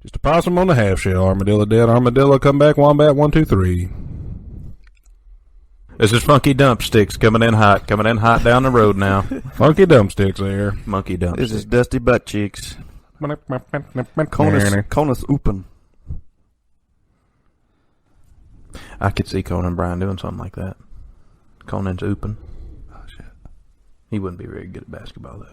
Just a possum on the half shell. Armadillo dead. Armadillo come back. Wombat 1, 2, 3. This is Funky Dump Sticks coming in hot down the road now. Funky Dump Sticks there. Monkey Dump This Sticks. is Dusty Butt Cheeks. Conus open. I could see Conan Bryan doing something like that. Conan's open. Oh, shit. He wouldn't be very good at basketball, though.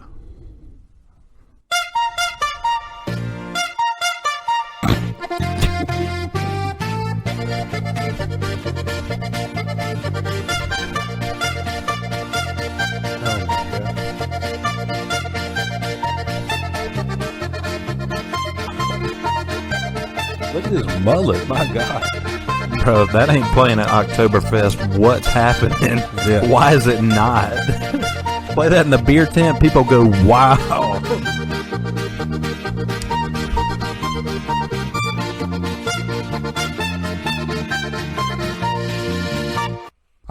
Look at this mullet. My God. Bro, that ain't playing at Oktoberfest. What's happening? Yeah. Why is it not? Play that in the beer tent, people go, wow.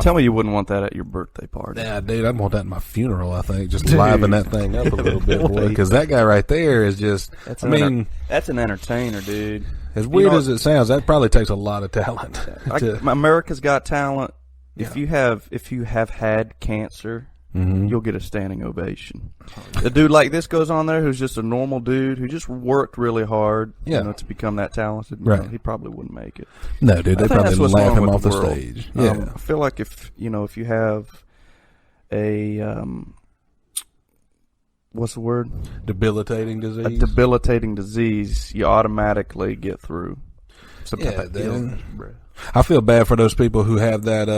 Tell me you wouldn't want that at your birthday party. Yeah, dude, I'd want that in my funeral, I think. Just liven that thing up a little bit, boy. Because that guy right there is just, That's an entertainer, dude. as weird as it sounds, that probably takes a lot of talent. America's Got Talent. Yeah. If you have had cancer, you'll get a standing ovation. A dude like this goes on there who's just a normal dude who just worked really hard, to become that talented. Right. He probably wouldn't make it. No, dude, they probably laugh him off the world. stage. Yeah. I feel like if you have a what's the word? Debilitating disease. A debilitating disease, you automatically get through. Some type of illness, bro. I feel bad for those people who have that,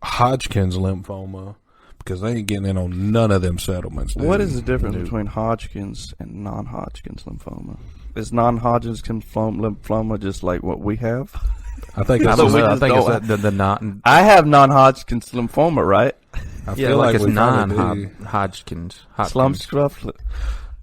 Hodgkin's lymphoma, because they ain't getting in on none of them settlements. Dude. What is the difference between Hodgkin's and non-Hodgkin's lymphoma? Is non-Hodgkin's lymphoma just like what we have? I think it's the non. I have non-Hodgkin's lymphoma, right? I feel like it's we probably do. non-Hodgkin's. Slum scruff.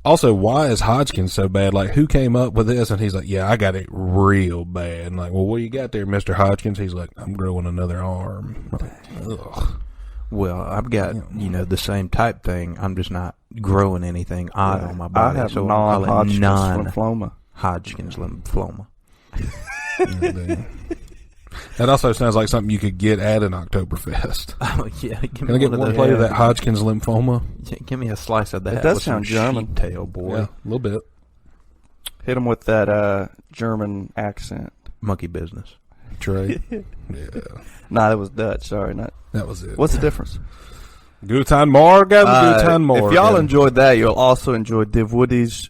Also, why is Hodgkin's so bad? Like, who came up with this? And he's like, yeah, I got it real bad. And like, well, what you got there, Mr. Hodgkins? He's like, I'm growing another arm. I'm like, ugh. Well, I've got, the same type thing. I'm just not growing anything odd on my body. I have so non-Hodgkin's lymphoma. Hodgkin's lymphoma. That also sounds like something you could get at an Oktoberfest. Oh, yeah. Can I get one plate of that Hodgkin's lymphoma? Yeah, give me a slice of that. It does with sound some German. Sheeptail, boy. Yeah, a little bit. Hit him with that German accent. Monkey business. Trey. Yeah. Nah, that was Dutch. Sorry, not. That was it. What's the difference? Guten Morgen, Guten Morgen. If y'all enjoyed that, you'll also enjoy Div Woody's.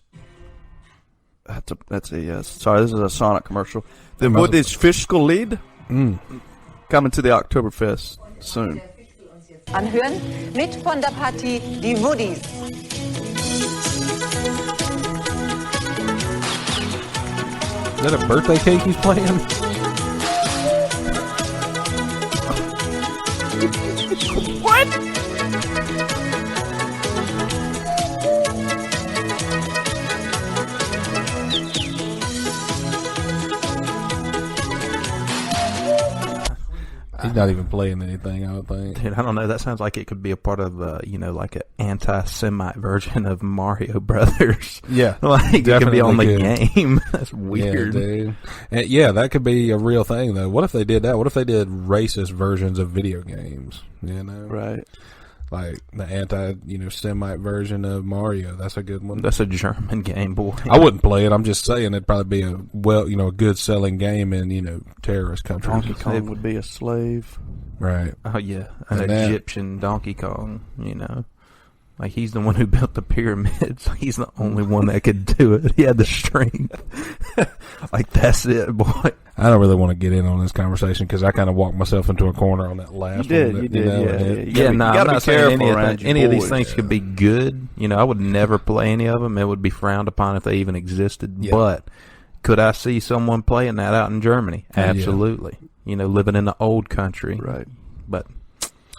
Sorry, this is a Sonic commercial. Div Woody's Fiscal Lead coming to the Oktoberfest soon. Anhören mit von der Partie die Woodies. Is that a birthday cake he's playing? What? He's not even playing anything, I don't think. Dude, I don't know. That sounds like it could be a part of, like an anti-Semite version of Mario Brothers. Yeah. Like, it could be on the could. game. That's weird. Yeah, dude. And yeah, that could be a real thing, though. What if they did that? What if they did racist versions of video games? Right. Like the Semite version of Mario. That's a good one. That's a German game, boy. I wouldn't play it. I'm just saying it'd probably be a good selling game in, terrorist countries. Donkey Kong would be a slave. Right. Oh, yeah. An Egyptian Donkey Kong, Like, he's the one who built the pyramids. He's the only one that could do it. He had the strength. Like, that's it, boy. I don't really want to get in on this conversation because I kind of walked myself into a corner on that last one. You did. I'm not saying any of these things yeah. could be good. I would never play any of them. It would be frowned upon if they even existed. Yeah. But could I see someone playing that out in Germany? Absolutely. Yeah. Living in the old country. Right. But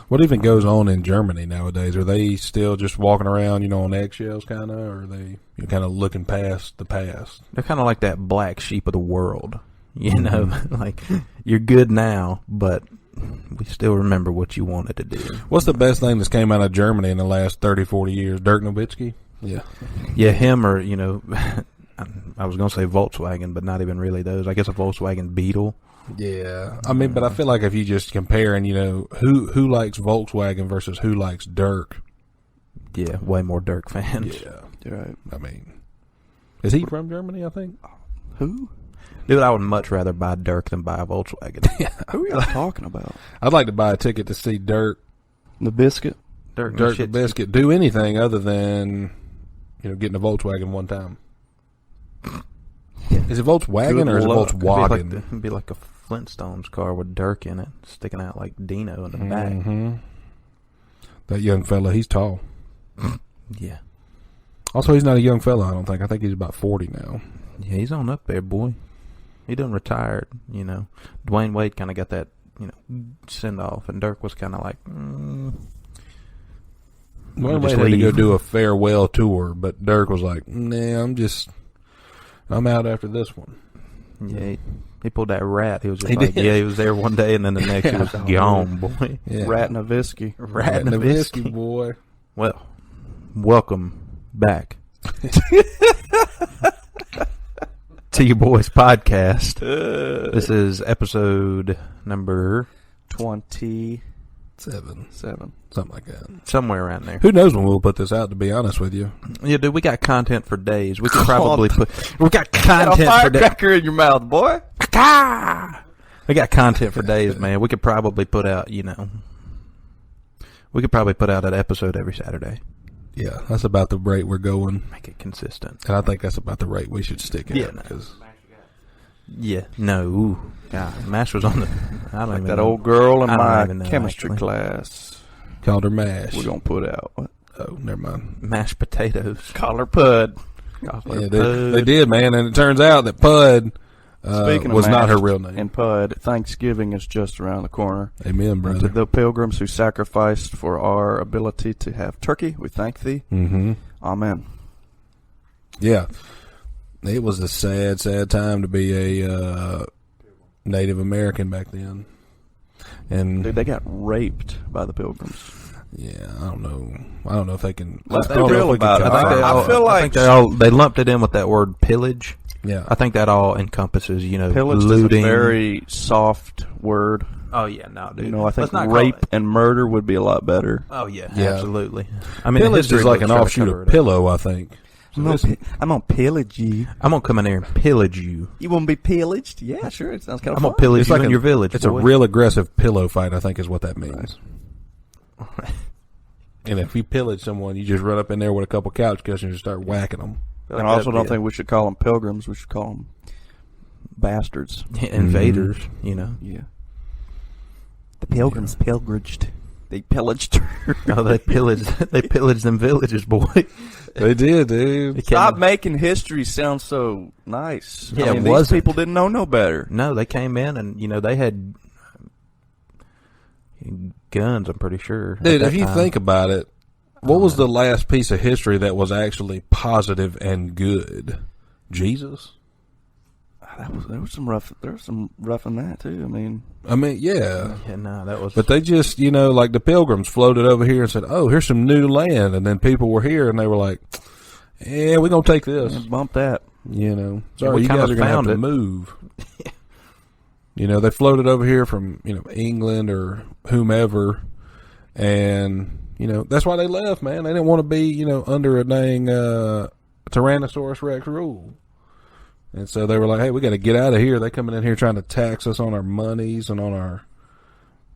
what even goes on in Germany nowadays? Are they still just walking around, on eggshells kind of, or are they kind of looking past the past? They're kind of like that black sheep of the world. Like, you're good now, but we still remember what you wanted to do. What's the best thing that's came out of Germany in the last 30, 40 years? Dirk Nowitzki? Yeah. Yeah, him or, I was going to say Volkswagen, but not even really those. I guess a Volkswagen Beetle. Yeah, I mean, but I feel like if you just comparing, who likes Volkswagen versus who likes Dirk. Yeah, way more Dirk fans. Yeah, You're right. I mean, is he from Germany? I think. Who? Dude, I would much rather buy Dirk than buy a Volkswagen. Yeah. Who are you talking about? I'd like to buy a ticket to see Dirk The Biscuit? Dirk the Biscuit do anything other than, getting a Volkswagen one time. Is it Volkswagen or is it Volkswagen? It'd be like a Flintstones car with Dirk in it, sticking out like Dino in the back. That young fella, he's tall. Yeah. Also, he's not a young fella, I don't think. I think he's about 40 now. Yeah, he's on up there, boy. He done retired, Dwayne Wade kind of got that, send off, and Dirk was kind of like, Dwayne Wade had to go do a farewell tour, but Dirk was like, nah, I'm out after this one. Yeah, he pulled that rat. He was just he was there one day, and then the next he was gone, boy. Yeah. Rat and a Visky. Rat and a Visky, boy. Well, welcome back to your boys' podcast. This is episode number 27. Something like that. Somewhere around there. Who knows when we'll put this out, to be honest with you. Yeah, dude, we got content for days. We could probably we got content got a for days. firecracker in your mouth, boy. We got content for days, man. We could probably put out, we could probably put out an episode every Saturday. Yeah, that's about the rate we're going. Make it consistent. And I think that's about the rate we should stick at. Yeah, no. God, Mash was on the... I don't Like even that know. old girl in my know, chemistry actually. class. Called her Mash. We're going to put out. What? Oh, never mind. Mashed potatoes. Call her Pud. Yeah, they did, man. And it turns out that Pud was not her real name. And Pud, Thanksgiving is just around the corner. Amen, brother. To the pilgrims who sacrificed for our ability to have turkey, we thank thee. Mm-hmm. Amen. Yeah. It was a sad, sad time to be a Native American back then. And Dude, they got raped by the pilgrims. yeah, I don't know if they can. Let's I be don't know real if we about can it. confirm I feel like they lumped it in with that word pillage. Yeah. I think that all encompasses, pillage looting. is a very soft word. Oh yeah, no, dude. I think Let's not rape call it- and murder would be a lot better. Oh yeah, Yeah. absolutely. I mean, Pillage is like an offshoot of pillow, I think. I'm gonna pillage you. I'm gonna come in there and pillage you. You want to be pillaged? Yeah, sure. It sounds kind of I'm fun. gonna pillage It's you like in your village. It's boy. a real aggressive pillow fight, I think, is what that means. And if you pillage someone, you just run up in there with a couple couch cushions and start whacking them. And I also don't think we should call them pilgrims. We should call them bastards. invaders. Yeah. The pilgrims pilgrimaged. They pillaged her. Oh, they pillaged them villages, boy. They did, dude. Stop making history sound so nice. Yeah, it these wasn't. people didn't know no better. No, they came in and they had guns. I'm pretty sure, Dude, if you think about it, what was the last piece of history that was actually positive and good? Jesus. There was some rough in that too. I mean, yeah. Yeah, no, that was. But they just, like the pilgrims floated over here and said, "Oh, here's some new land," and then people were here and they were like, "Yeah, we're gonna take this." Bump that. Sorry, you guys are gonna have to move. They floated over here from England or whomever, and that's why they left, man. They didn't want to be under a dang Tyrannosaurus Rex rule. And so they were like, hey, we got to get out of here. They coming in here trying to tax us on our monies and on our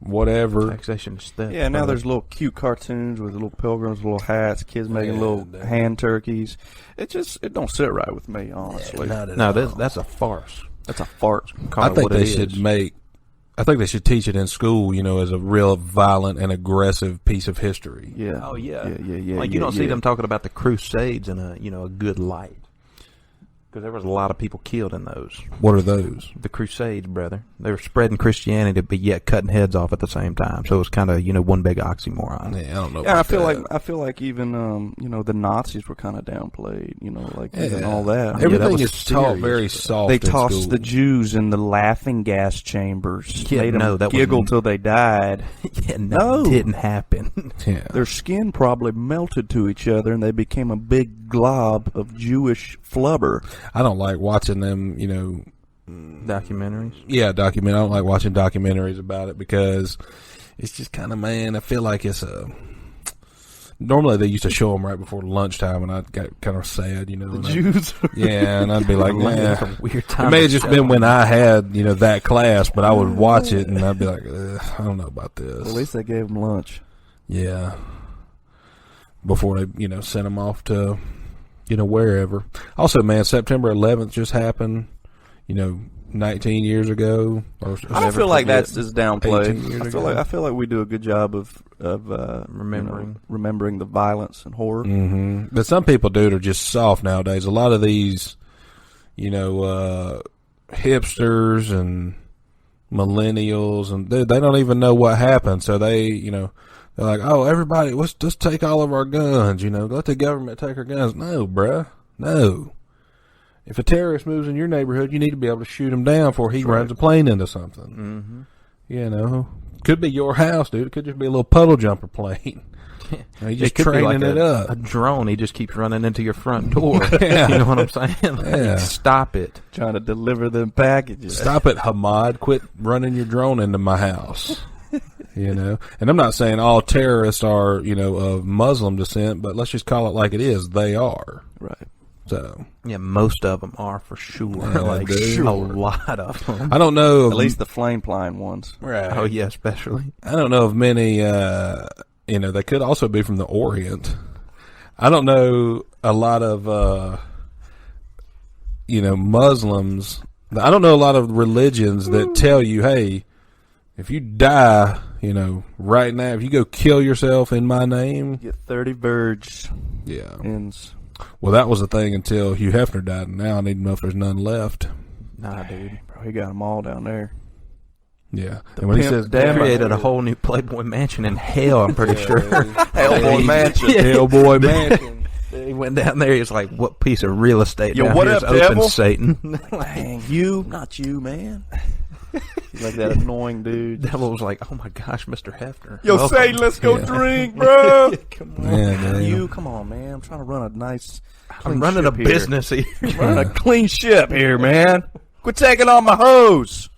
whatever. Taxation steps. Yeah, now there's little cute cartoons with little pilgrims, little hats, kids making little hand turkeys. It don't sit right with me, honestly. No, that's a farce. That's a fart. I think they should teach it in school, as a real violent and aggressive piece of history. Yeah. Oh yeah. Yeah. Like you don't see them talking about the Crusades in a good light. Because there was a lot of people killed in those. What are those? The Crusades, brother. They were spreading Christianity, but yet cutting heads off at the same time. So it was kind of, one big oxymoron. Yeah, I don't know. Yeah, I feel like even the Nazis were kind of downplayed. Even all that. Everything is taught very soft. They in tossed school. the Jews in the laughing gas chambers. Yeah, made them that giggle till they died. Yeah, no, didn't happen. Yeah. Their skin probably melted to each other, and they became a big glob of Jewish flubber. I don't like watching them, documentaries. Yeah, I don't like watching documentaries about it because it's just kind of, man, I feel like it's normally they used to show them right before lunchtime, and I got kind of sad, The Jews? Yeah, and I'd be like, man, weird time. It may have just been when I had, that class, but I would watch it, and I'd be like, I don't know about this. Well, at least they gave them lunch. Yeah. Before they, sent them off to, wherever. Also, man, September 11th just happened, 19 years ago. I don't feel like that's just downplayed. I feel like we do a good job of remembering the violence and horror. Mm-hmm. But some people, dude, are just soft nowadays. A lot of these, hipsters and millennials, and they don't even know what happened. So they, they're like, oh, everybody, let's just take all of our guns. Let the government take our guns. No, bruh, no. If a terrorist moves in your neighborhood, you need to be able to shoot him down before he runs a plane into something. Mm-hmm. Could be your house, dude. It could just be a little puddle jumper plane. He's just training it up. A drone. He just keeps running into your front door. Yeah. You know what I'm saying? Yeah. Stop it. Trying to deliver them packages. Stop it, Hamad. Quit running your drone into my house. And I'm not saying all terrorists are, of Muslim descent, but let's just call it like it is. They are. Right. So yeah, most of them are for sure. Yeah, a lot of them. I don't know. At least the flame-plying ones. Right. Oh yeah, especially. I don't know of many. They could also be from the Orient. I don't know a lot of Muslims. I don't know a lot of religions that tell you, hey, if you die, right now, if you go kill yourself in my name, get 30 birds. Yeah. Ends. Well, that was the thing until Hugh Hefner died, and now I need to know if there's none left. Nah, dude. Bro, he got them all down there. Yeah. The and when he pimp says they created a whole new Playboy Mansion in hell, I'm pretty sure. Hellboy Mansion. Hellboy Mansion. He went down there, he's like, what piece of real estate Yo, down what here up, is open, devil? Satan? Dang, you, not you, man. He's like that annoying dude. Devil was like, oh my gosh, Mr. Hefner. Yo, welcome. Satan, let's go drink, bro. Come on. Yeah, You, come on, man. I'm trying to run a nice, I'm running a business here. I'm running a clean ship here, man. Quit taking on my hose.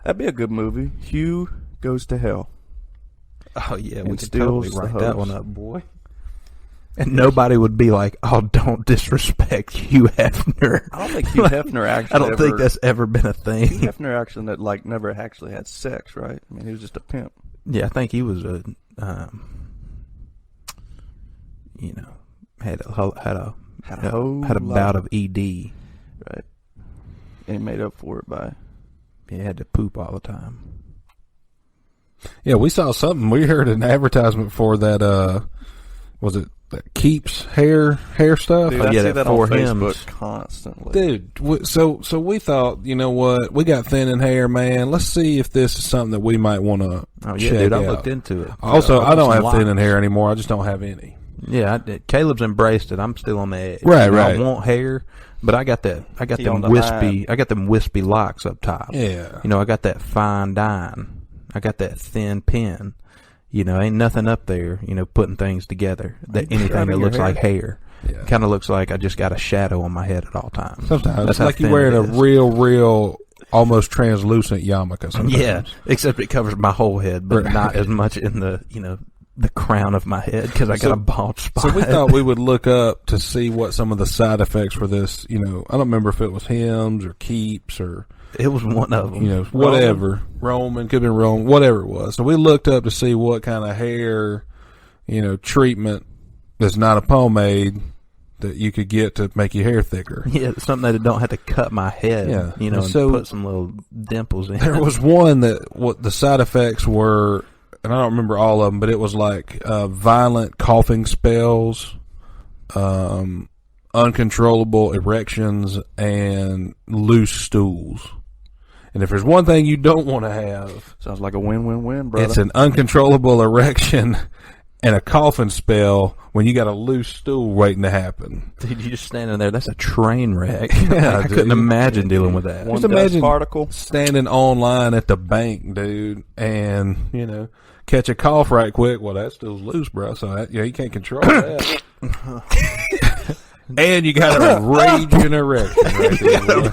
That'd be a good movie. Hugh Goes to Hell. Oh, yeah, we And could totally steals the write that hose. one up, boy. And nobody would be like, oh, don't disrespect Hugh Hefner. I don't think Hugh Hefner actually I don't think that's ever been a thing. Hugh Hefner actually never actually had sex, right? I mean, he was just a pimp. Yeah, I think he was a, had a bout of ED. Right. And he made up for it by... He had to poop all the time. Yeah, we saw something. We heard an advertisement for that, was it that Keeps hair stuff? Dude, I yeah, see that that on for Facebook hims. constantly. Dude, so we thought, you know what? We got thinning hair, man. Let's see if this is something that we might want to check dude, out. I looked into it. Also, I don't have lots. thinning hair anymore. I just don't have any. Yeah, I did. Caleb's embraced it. I'm still on the edge. Right, You know, right. I want hair, but I got them wispy locks up top. Yeah. I got that fine dine. I got that thin pin. Ain't nothing up there, putting things together. Anything that looks like hair. Yeah. Kind of looks like I just got a shadow on my head at all times. Sometimes. That's It's how like you're thin wearing it a is. real, almost translucent yarmulke sometimes. Yeah, except it covers my whole head, but Right. not as much in the, the crown of my head because I got a bald spot. So we thought we would look up to see what some of the side effects for this, I don't remember if it was Hims or Keeps or... It was one of them. Whatever. Roman, could have been Roman, whatever it was. So we looked up to see what kind of hair, treatment that's not a pomade that you could get to make your hair thicker. Yeah, something that don't have to cut my head, Yeah. and So- put some little dimples in. There was one that what the side effects were, and I don't remember all of them, but it was like violent coughing spells, uncontrollable erections, and loose stools. And if there's one thing you don't want to have, Sounds like a win-win-win, brother. it's an uncontrollable erection and a coughing spell when you got a loose stool waiting to happen. Dude, you just standing there. That's a train wreck. Yeah, I dude. couldn't imagine dealing with that. One Just imagine dust particle. standing online at the bank, dude, and, catch a cough right quick. Well, that stool's loose, bro, so you can't control that. And you got a raging erection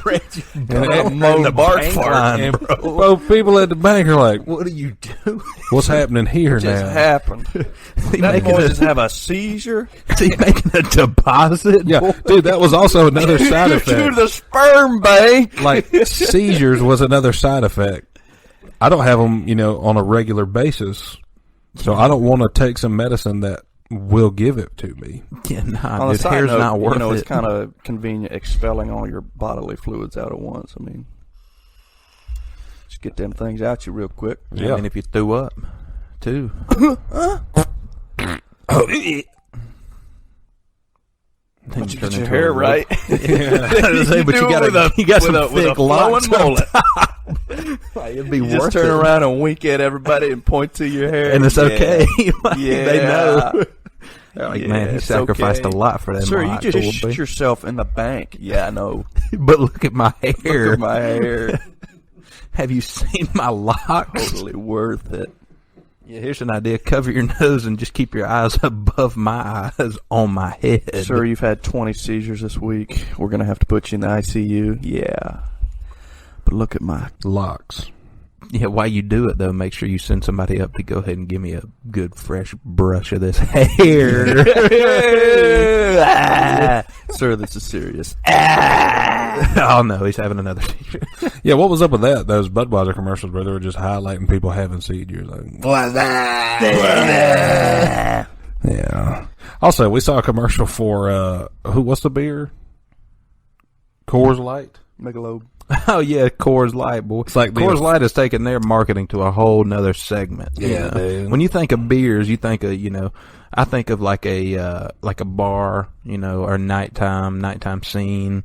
right there. And the bark fart. And both people at the bank are like, what are you doing? What's happening here What now? just happened? That boy just have a seizure? Is he making a deposit? Yeah, dude, that was also another side To effect. the sperm bank. Like, seizures was another side effect. I don't have them, on a regular basis. So I don't want to take some medicine that will give it to me. Yeah, nah, On the dude, side hair's note, not worth it. It's kind of convenient expelling all your bodily fluids out at once. I mean, just get them things out you real quick. Yeah. I mean, if you threw up, too. Then you get your hair right. But you got some thick locks. It'd be You worth just turn it. around and wink at everybody and point to your hair. And it's okay. Yeah. They know. They're like, Yeah, man, he it's sacrificed okay. a lot for that. Sir, you lock, just Colby. shit yourself in the bank. Yeah, I know. But look at my hair. Look at my hair. Have you seen my locks? Totally worth it. Yeah, here's an idea. Cover your nose and just keep your eyes above my eyes on my head. Sir, you've had 20 seizures this week. We're going to have to put you in the ICU. Yeah. But look at my Locks. Yeah, while you do it, though, make sure you send somebody up to go ahead and give me a good fresh brush of this hair. Sir, this is serious. Oh, no, he's having another t-shirt. Yeah, what was up with that? Those Budweiser commercials where they were just highlighting people having seizures. Like, yeah. Also, we saw a commercial for, what's the beer? Coors Light? Michelob. Oh, yeah, Coors Light, boy. It's like Coors Light has taken their marketing to a whole nother segment. Yeah, dude. When you think of beers, you think of, I think of like a bar, or nighttime scene,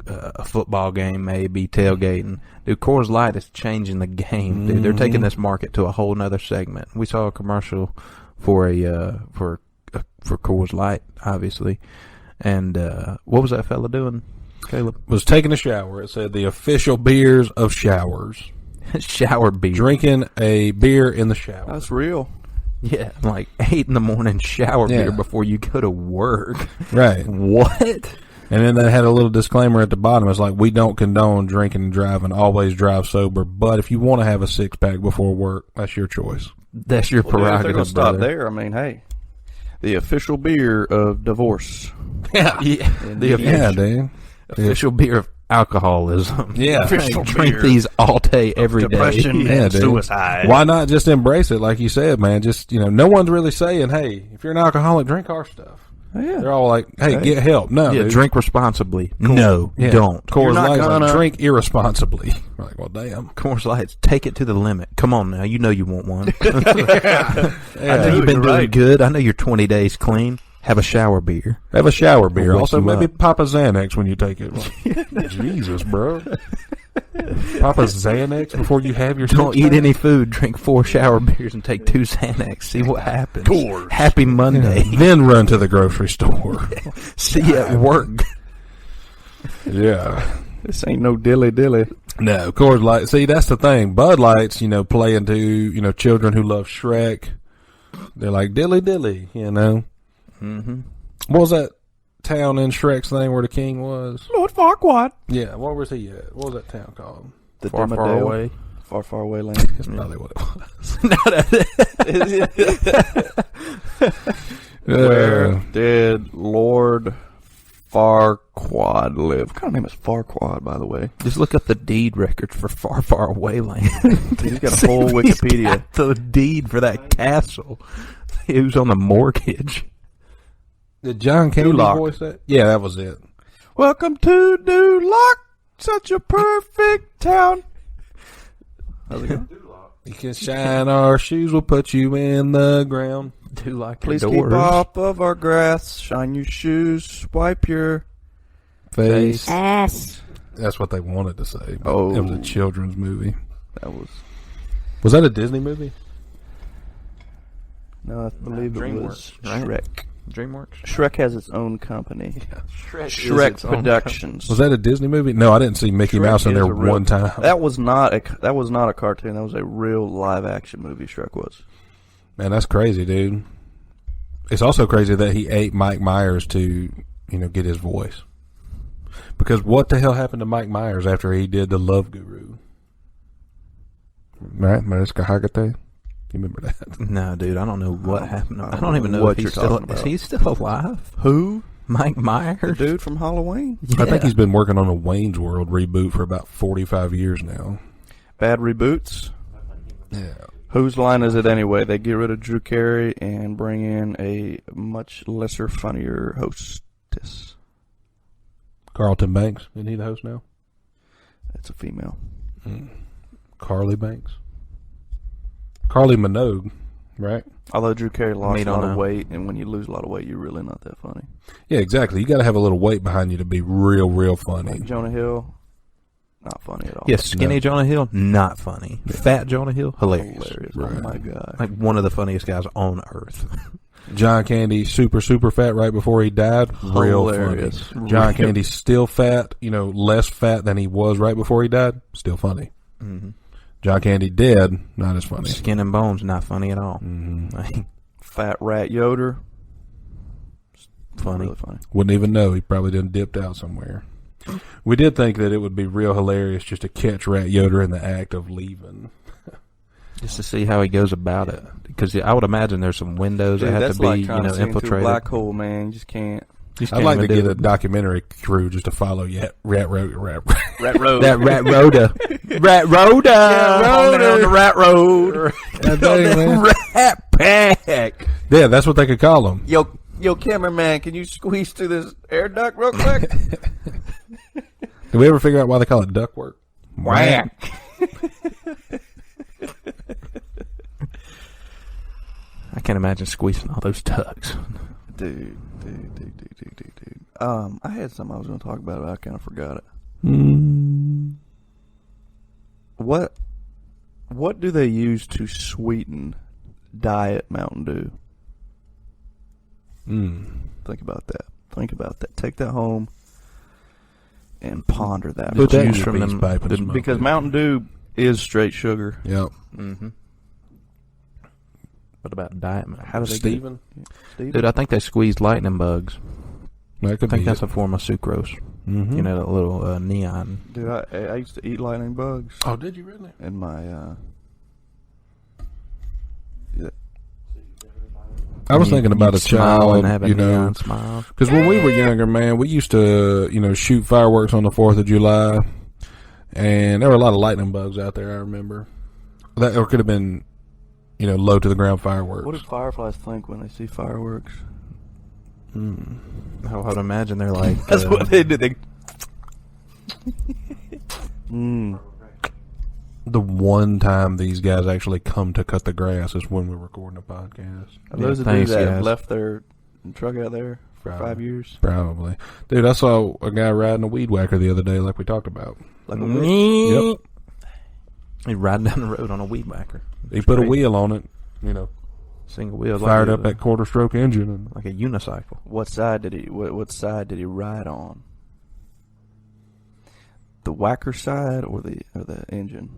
a football game maybe, tailgating. Dude, Coors Light is changing the game, dude. They're taking this market to a whole nother segment. We saw a commercial for for Coors Light, obviously. And what was that fella doing, Caleb? Was taking a shower. It said the official beers of showers. Shower beer. Drinking a beer in the shower. That's real. Yeah, like 8 a.m. shower Yeah. beer before you go to work. Right. What? And then they had a little disclaimer at the bottom. It's like, we don't condone drinking and driving. Always drive sober. But if you want to have a six-pack before work, that's your choice. That's your Well, dude, if they're prerogative, going to stop brother. there, I mean, hey, the official beer of divorce. Yeah. Yeah, dude. Official beer of alcoholism. Yeah. Official Drink beer. these all day, every day. Depression Yeah, and dude. suicide. Why not just embrace it like you said, man? Just, no one's really saying, hey, if you're an alcoholic, drink our stuff. Yeah. They're all like, hey, get help. No, Yeah, dude. drink responsibly. No, Yeah. don't. Coors You're not Light's like, gonna- drink irresponsibly. We're like, well, damn. Coors Lights, take it to the limit. Come on now, you know you want one. I know you've been you're doing right. good. I know you're 20 days clean. Have a shower beer. Have a shower beer. Wake Also, you maybe up. pop a Xanax when you take it. Like, Jesus, bro. Pop a Xanax before you have your Don't six-pack? eat any food. Drink 4 shower beers and take 2 Xanax. See what happens. Coors. Happy Monday. Then run to the grocery store. See you at work. Yeah. This ain't no dilly-dilly. No, Coors Light. See, that's the thing. Bud Lights, play into, children who love Shrek. They're like, dilly dilly, Mm-hmm. What was that town in Shrek's name where the king was? Lord Farquaad. Yeah, where was he at? What was that town called? The Far, far Dimmadale. away. Far, far away land. That's probably what it was. Where did Lord Farquaad live? What kind of name is Farquaad, by the way? Just look up the deed records for Far, Far Away land. Dude, he's got a whole Wikipedia. Got the deed for that castle. It was on the mortgage. Did John Candy Duloc. voice that? Yeah, that was it. Welcome to Duloc, such a perfect town. How's it going? You can shine our shoes, we'll put you in the ground. Do like Please your keep doors. off of our grass, shine your shoes, wipe your Face. Ass. That's what they wanted to say. But Oh. It was a children's movie. That was Was that a Disney movie? no, I believe it was DreamWorks, right? Shrek. DreamWorks. Shrek has its own company. Shrek, Shrek Productions. Was that a Disney movie? No, I didn't see Mickey Shrek Mouse in is there a real- one time. That was not a cartoon. That was a real live action movie. Shrek was. Man, that's crazy, dude. It's also crazy that he ate Mike Myers to, get his voice. Because what the hell happened to Mike Myers after he did the Love Guru? Right? Mariska Hargitay? You remember that? No, dude, I don't know what happened. I don't even know what you're talking about. Is he still alive? Who? Mike Myers? The dude from Halloween? Yeah. I think he's been working on a Wayne's World reboot for about 45 years now. Bad reboots? Yeah. Whose line is it anyway? They get rid of Drew Carey and bring in a much lesser, funnier hostess. Carlton Banks. Isn't he the host now? That's a female. Carly Banks. Carly Minogue, right? Although Drew Carey lost a lot of weight, and when you lose a lot of weight, you're really not that funny. Yeah, exactly. You got to have a little weight behind you to be real, real funny. Like Jonah Hill, not funny at all. Yeah, skinny Jonah Hill, not funny. Yeah. Fat Jonah Hill, hilarious. Right. Oh my God. Like one of the funniest guys on earth. John Candy, super, super fat right before he died. Real hilarious. Funny. John Candy still fat, less fat than he was right before he died. Still funny. Mm-hmm. John Candy dead, not as funny. Skin and Bones, not funny at all. Mm-hmm. Fat Rat Yoder. Funny. Really funny. Wouldn't even know. He probably done dipped out somewhere. We did think that it would be real hilarious just to catch Rat Yoder in the act of leaving. Just to see how he goes about it. Because I would imagine there's some windows that have to be, to infiltrated. A black hole, man. You just can't. I'd like to get a documentary crew just to follow Rat Road. That Rat Rhoda. Rat Rhoda. Yeah, on the Rat Road. Rat Pack. Yeah, that's what they could call them. Yo, cameraman, can you squeeze through this air duct real quick? Did we ever figure out why they call it ductwork? Whack. I can't imagine squeezing all those tugs. Dude. I had something I was going to talk about, but I kind of forgot it. What do they use to sweeten Diet Mountain Dew? Think about that. Take that home and ponder that. The juice from them, because Mountain Dew is straight sugar. Yep. Mm-hmm. What about Diet Mountain? How does Steven? Dude, I think they squeezed lightning bugs. I think that's a form of sucrose. Mm-hmm. That little neon. Dude, I used to eat lightning bugs. Oh, did you really? In my I was thinking about a child, and have a neon smile. Because when we were younger, man, we used to, shoot fireworks on the 4th of July, and there were a lot of lightning bugs out there. I remember that, or could have been, low to the ground fireworks. What do fireflies think when they see fireworks? I would imagine they're like. That's what they do. The one time these guys actually come to cut the grass is when we're recording a podcast. Are those the dudes that have left their truck out there for 5 years? Probably. Dude, I saw a guy riding a weed whacker the other day like we talked about. Like a weed? Yep. He's riding down the road on a weed whacker. He put a wheel on it, single wheel. Fired up that quarter stroke engine. And like a unicycle. What side did he ride on? The whacker side or the engine?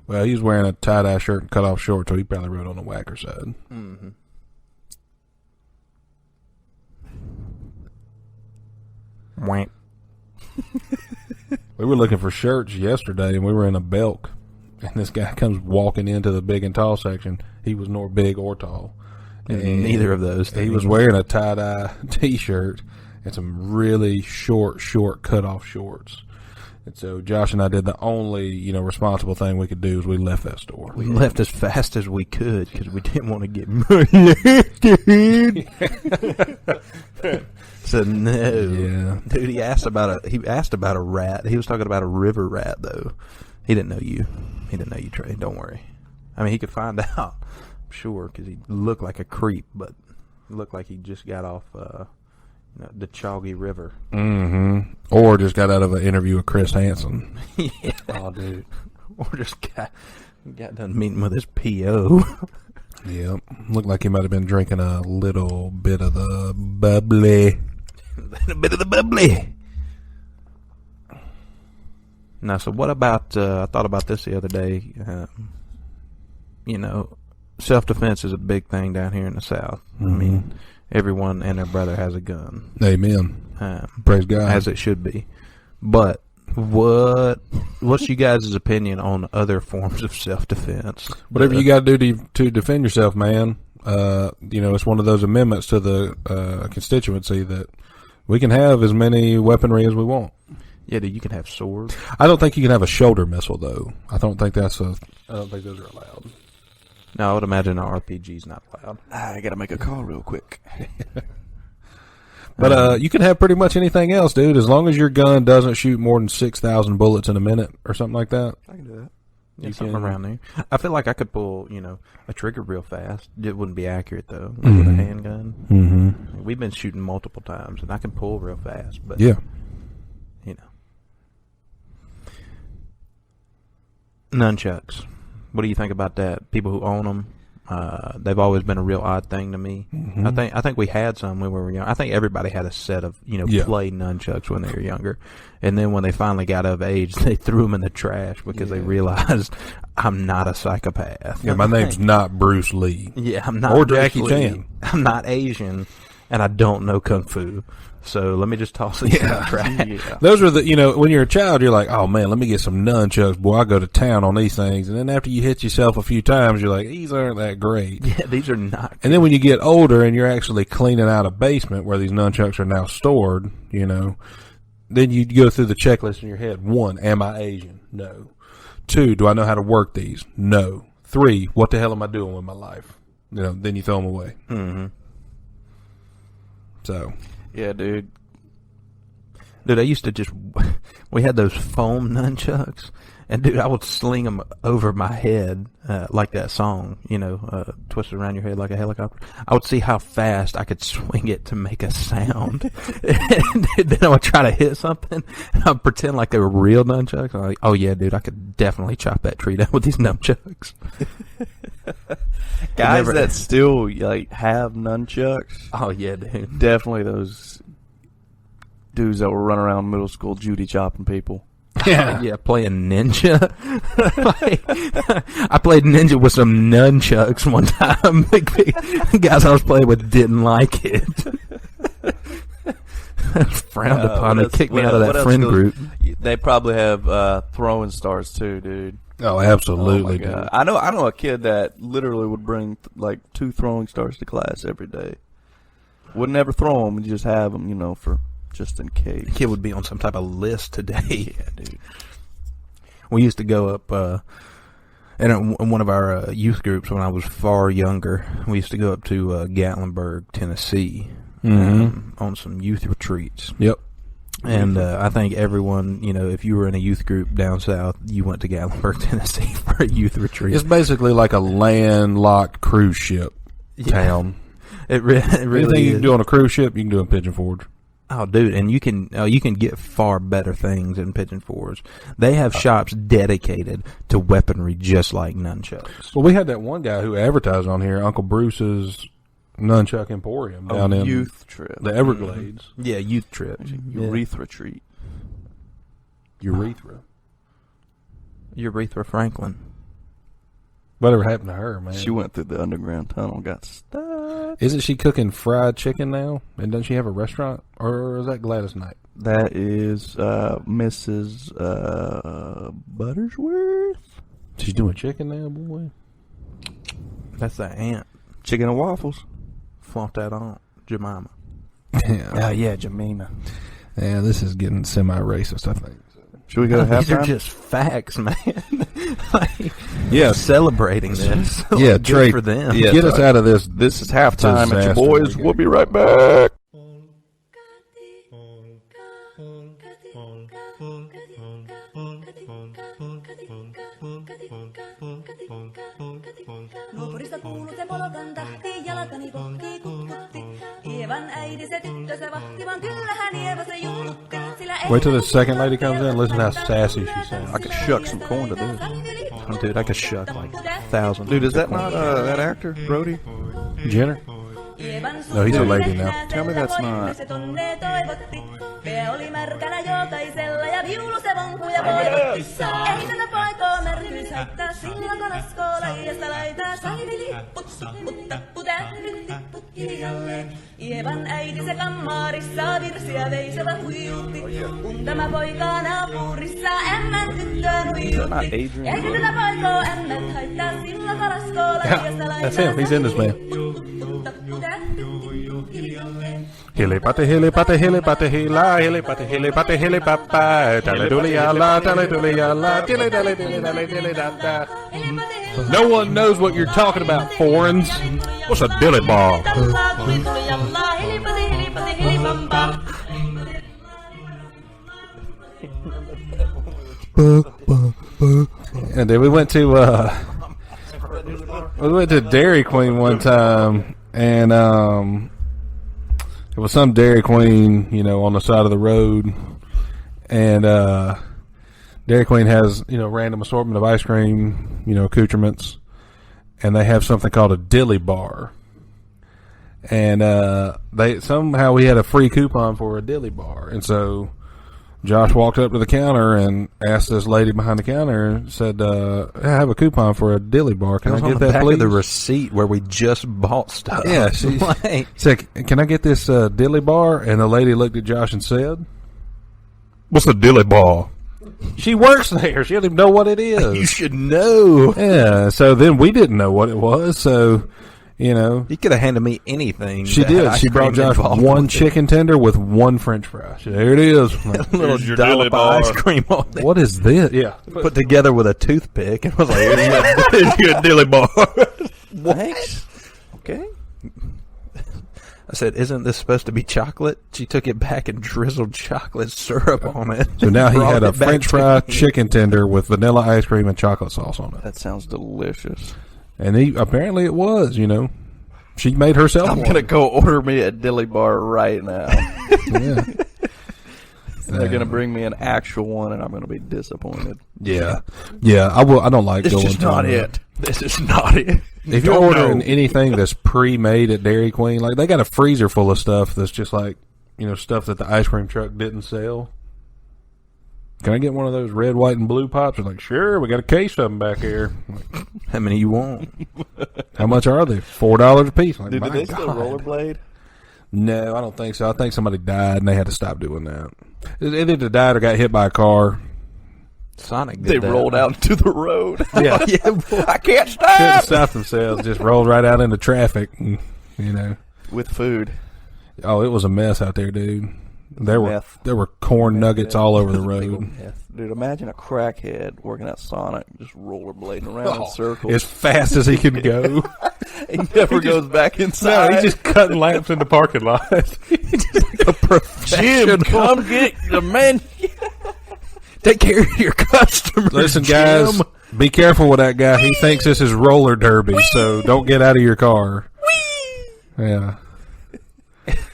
Well, he was wearing a tie-dye shirt and cut-off shorts, so he probably rode on the whacker side. Mm-hmm. Whamp. We were looking for shirts yesterday, and we were in a Belk, and this guy comes walking into the big and tall section. He was nor big or tall. And neither of those things. He was wearing a tie-dye T-shirt and some really short cut-off shorts. And so Josh and I did the only, responsible thing we could do is we left that store. We left as fast as we could because we didn't want to get molested. So no, yeah, dude. He asked about a rat. He was talking about a river rat though. He didn't know you. He didn't know you, Trey. Don't worry. I mean, he could find out. I'm sure because he looked like a creep, but looked like he just got off. The Choggy River. Mm-hmm. Or just got out of an interview with Chris Hansen. Yeah. Oh, dude. Or just got done meeting with his P.O. Yep. Looked like he might have been drinking a little bit of the bubbly. Now, so what about, I thought about this the other day. Self-defense is a big thing down here in the South. Mm-hmm. I mean, everyone and their brother has a gun. Amen. Praise God. As it should be. But what's you guys' opinion on other forms of self-defense? Whatever you got to do to defend yourself, man. It's one of those amendments to the constituency that we can have as many weaponry as we want. Yeah, dude, you can have swords. I don't think you can have a shoulder missile, though. I don't think those are allowed. No, I would imagine an RPG's not allowed. I got to make a call real quick. But you can have pretty much anything else, dude, as long as your gun doesn't shoot more than 6,000 bullets in a minute or something like that. I can do that. Yeah, something around there. I feel like I could pull, a trigger real fast. It wouldn't be accurate, though, with a handgun. Mm-hmm. We've been shooting multiple times, and I can pull real fast. But yeah. Nunchucks. What do you think about that? People who own them, they've always been a real odd thing to me. Mm-hmm. I think we had some when we were young. I think everybody had a set of play nunchucks when they were younger, and then when they finally got of age, they threw them in the trash because they realized I'm not a psychopath. Yeah, my name's not Bruce Lee. Yeah, I'm not. Or Bruce Jackie Lee. Chan. I'm not Asian, and I don't know kung fu. So let me just toss these in the trash. Yeah. Those are when you're a child, you're like, oh man, let me get some nunchucks. Boy, I go to town on these things. And then after you hit yourself a few times, you're like, these aren't that great. Yeah, these are not good. And then when you get older and you're actually cleaning out a basement where these nunchucks are now stored, then you go through the checklist in your head. 1, am I Asian? No. 2, do I know how to work these? No. 3, what the hell am I doing with my life? Then you throw them away. Mm-hmm. So... Yeah, dude. Dude, I used to we had those foam nunchucks, and dude, I would sling them over my head, like that song, twisted around your head like a helicopter. I would see how fast I could swing it to make a sound. And then I would try to hit something, and I'd pretend like they were real nunchucks. I'm like, oh yeah, dude, I could definitely chop that tree down with these nunchucks. Guys that still have nunchucks. Oh yeah, dude. Definitely those dudes that were running around middle school Judy chopping people. Yeah, yeah, playing ninja. I played ninja with some nunchucks one time. The guys I was playing with didn't like it. Frowned upon. They kicked me out of that friend group. They probably have throwing stars too, dude. Oh, absolutely, dude. I know a kid that literally would bring 2 throwing stars to class every day. Would never throw them, just have them, for just in case. The kid would be on some type of list today. Yeah, dude. We used to go up in one of our youth groups when I was far younger. We used to go up to Gatlinburg, Tennessee, on some youth retreats. Yep. And I think everyone, if you were in a youth group down south, you went to Gatlinburg, Tennessee for a youth retreat. It's basically like a landlocked cruise ship town. It really Anything you can do on a cruise ship, you can do in Pigeon Forge. Oh, dude, and you can get far better things in Pigeon Forge. They have shops dedicated to weaponry just like nunchucks. Well, we had that one guy who advertised on here, Uncle Bruce's Nunchuck Emporium down in youth trip, the Everglades. Yeah, youth trip, urethra treat, urethra Franklin. Whatever happened to her, man? She went through the underground tunnel, got stuck. Isn't she cooking fried chicken now? And doesn't she have a restaurant? Or is that Gladys Knight? That is Mrs. Buttersworth. She's doing chicken now, boy. That's that aunt. Chicken and waffles. Flaunt that on Jemima. Yeah. Yeah, Jemima. Yeah, this is getting semi-racist, I think. Should we go to halftime? These are just facts, man. Yeah, celebrating this. Yeah, Trey, for them. Yeah, get us out of this. This is halftime at your disaster boys. We'll be right back. Nuorista kuuluu se polokan tahti, jalkani pohtii kutkutti. Ievan äiti se tyttö se vahti, vaan kyllähän Ieva se juttutti. Wait till the second lady comes in. Listen how sassy she sounds. I could shuck some corn to this. Dude, I could shuck like 1,000. Dude, is that not that actor, Brody? Jenner? No, he's a lady now. Tell me that's not. Pää oli märkänä jokaisella ja viulu se vonkuja voivotti. Ei tätä poikoo märkyys saittaa sillä kalaskolla iästä laitaa saivi lipput, supput, tapput, ähdyt, tipput hiljalleen. Ievan äiti se kammarissa virsiä veiseva huijutti, kun tämä poika naapurissa ämmän tyttöön huijutti. Eikä tätä poikoo ämmät haittaa sillä kalaskolla iästä laitaa saivi lipput, tapput, ähdyt, tipput hiljalleen. Hilipate, hilipate, hilipate, hila, hilipate, hilipate, hilipappa, tale tuli jalla, tile tale tile da. No one knows what you're talking about, foreigns. What's a dilly ball? And then we went to Dairy Queen one time, and it was some Dairy Queen, you know, on the side of the road, and Dairy Queen has, you know, random assortment of ice cream, you know, accoutrements, and they have something called a dilly bar, and we had a free coupon for a dilly bar, and so Josh walked up to the counter and asked this lady behind the counter and said, I have a coupon for a dilly bar. Can I get that, please? Of the receipt where we just bought stuff. Yeah, she said, can I get this dilly bar? And the lady looked at Josh and said, what's a dilly bar? She works there. She doesn't even know what it is. You should know. Yeah, so then we didn't know what it was, so... You know, you could have handed me anything. She did. She brought Josh one chicken tender with one French fry. There it is. A little dollop of ice cream on there. What is this? Yeah, put together with a toothpick, and was like, "Here's your dilly bar." Thanks. Okay. I said, "Isn't this supposed to be chocolate?" She took it back and drizzled chocolate syrup on it. So now he had a French fry chicken tender with vanilla ice cream and chocolate sauce on it. That sounds delicious. And apparently it was, you know. She made herself I'm going to go order me a dilly bar right now. Yeah. They're going to bring me an actual one, and I'm going to be disappointed. Yeah. Yeah, I don't like this going to... This is not it. This is not it. If you're ordering anything that's pre-made at Dairy Queen, like they got a freezer full of stuff that's just like, you know, stuff that the ice cream truck didn't sell. Can I get one of those red, white, and blue pops? I'm like, sure, we got a case of them back here. Like, how many you want? How much are they? $4 a piece. Like, did they still rollerblade? No, I don't think so. I think somebody died and they had to stop doing that. They either died or got hit by a car. Sonic did They that. rolled out into the road. Yeah. I can't stop. Couldn't stop themselves. Just rolled right out into traffic. And, you know. With food. Oh, it was a mess out there, dude. There were corn nuggets all over the road. Dude, imagine a crackhead working at Sonic, just rollerblading around in circles. As fast as he can go. He never goes back inside. No, he's just cutting laps in the parking lot. He's like a professional. Jim, come get the man. Take care of your customers. Listen, guys, Jim. Be careful with that guy. He thinks this is roller derby, so don't get out of your car. Yeah.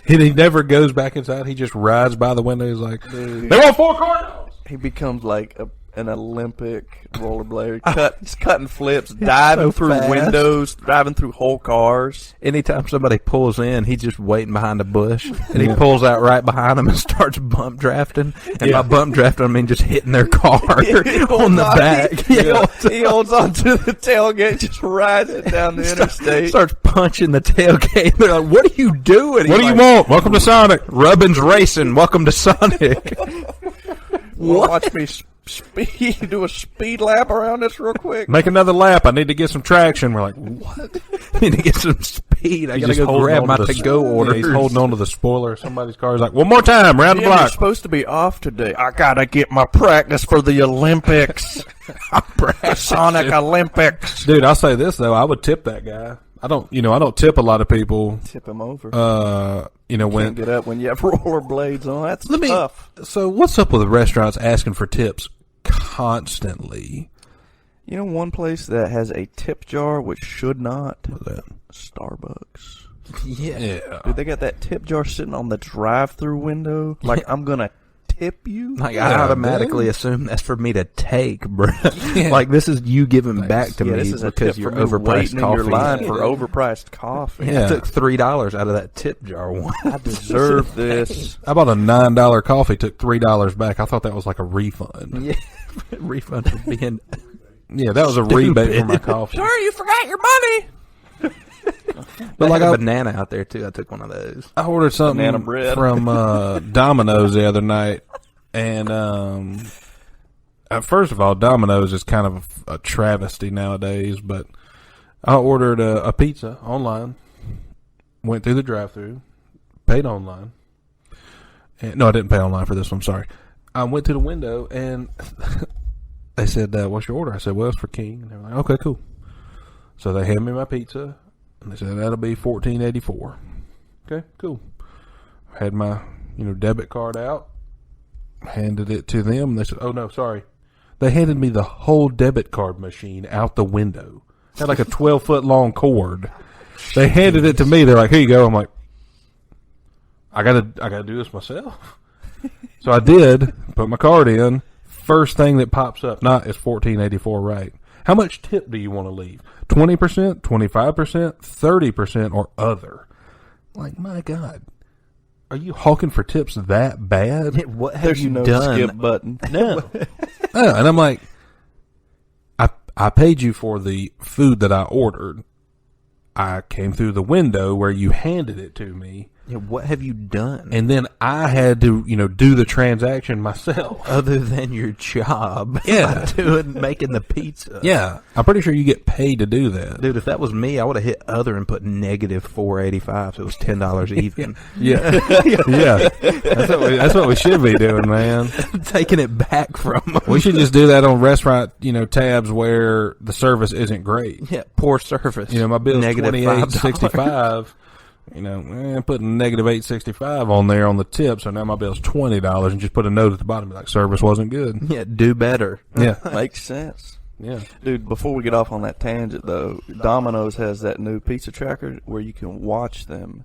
He never goes back inside. He just rides by the window. He's like, dude, they want 4 cardinals. He becomes like an Olympic rollerblader. He's cutting flips, diving through windows, driving through whole cars. Anytime somebody pulls in, he's just waiting behind a bush, and he pulls out right behind them and starts bump drafting. And by bump drafting, I mean just hitting their car on the back. He holds on to the tailgate, just rides it down the interstate. Starts punching the tailgate. They're like, "What are you doing?" What do you want? Welcome to Sonic. Rubbin's Racing. Welcome to Sonic. Watch me do a speed lap around this real quick. Make another lap. I need to get some traction. We're like, what? I need to get some speed. I gotta go grab my to-go order. He's holding on to the spoiler of somebody's car. He's like, one more time, round the block. You're supposed to be off today. I gotta get my practice for the Olympics. The Sonic Olympics. Dude, I'll say this though. I would tip that guy. I don't tip a lot of people. Tip him over. When get up when you have rollerblades on. That's tough. So what's up with restaurants asking for tips constantly? You know one place that has a tip jar which should not? What's that? Starbucks. Yeah. Dude, they got that tip jar sitting on the drive-through window. Like, I'm gonna tip you. Like, I automatically assume that's for me to take, bro. Yeah. Like, this is you giving back to me because you're overpriced coffee. Your line for overpriced coffee. Yeah. I took $3 out of that tip jar one. I deserve this. I bought a $9 coffee, took $3 back. I thought that was like a refund. Yeah, refund for being Yeah, that was a rebate for my coffee. Sir, you forgot your money. But like a banana out there too. I took one of those. I ordered something from Domino's the other night, and first of all, Domino's is kind of a travesty nowadays. But I ordered a pizza online, went through the drive-thru, paid online. No, I didn't pay online for this one. Sorry. I went to the window and they said, "What's your order?" I said, "Well, it's for King." And they were like, "Okay, cool." So they handed me my pizza. And they said, that'll be $14.84. Okay, cool. I had my, debit card out, handed it to them, and they said, oh, no, sorry. They handed me the whole debit card machine out the window. It had like a 12-foot long cord. They handed it to me. They're like, here you go. I'm like, I gotta do this myself. So I did, put my card in. First thing that pops up, is $14.84 right. How much tip do you want to leave? 20%, 25%, 30%, or other? Like, my God. Are you hawking for tips that bad? What have you done? Skip button. No. And I'm like, I paid you for the food that I ordered. I came through the window where you handed it to me. Yeah, what have you done? And then I had to, do the transaction myself. Other than your job. Yeah. Making the pizza. Yeah. I'm pretty sure you get paid to do that. Dude, if that was me, I would have hit other and put negative $4.85, so it was $10 even. Yeah. Yeah. That's what we should be doing, man. Taking it back from them. We should just do that on restaurant, tabs where the service isn't great. Yeah, poor service. My bill's negative $28.65. Putting negative $8.65 on there on the tip, so now my bill's $20, and just put a note at the bottom like service wasn't good. Yeah, do better. Yeah, makes sense. Yeah, dude. Before we get off on that tangent, though, Domino's has that new pizza tracker where you can watch them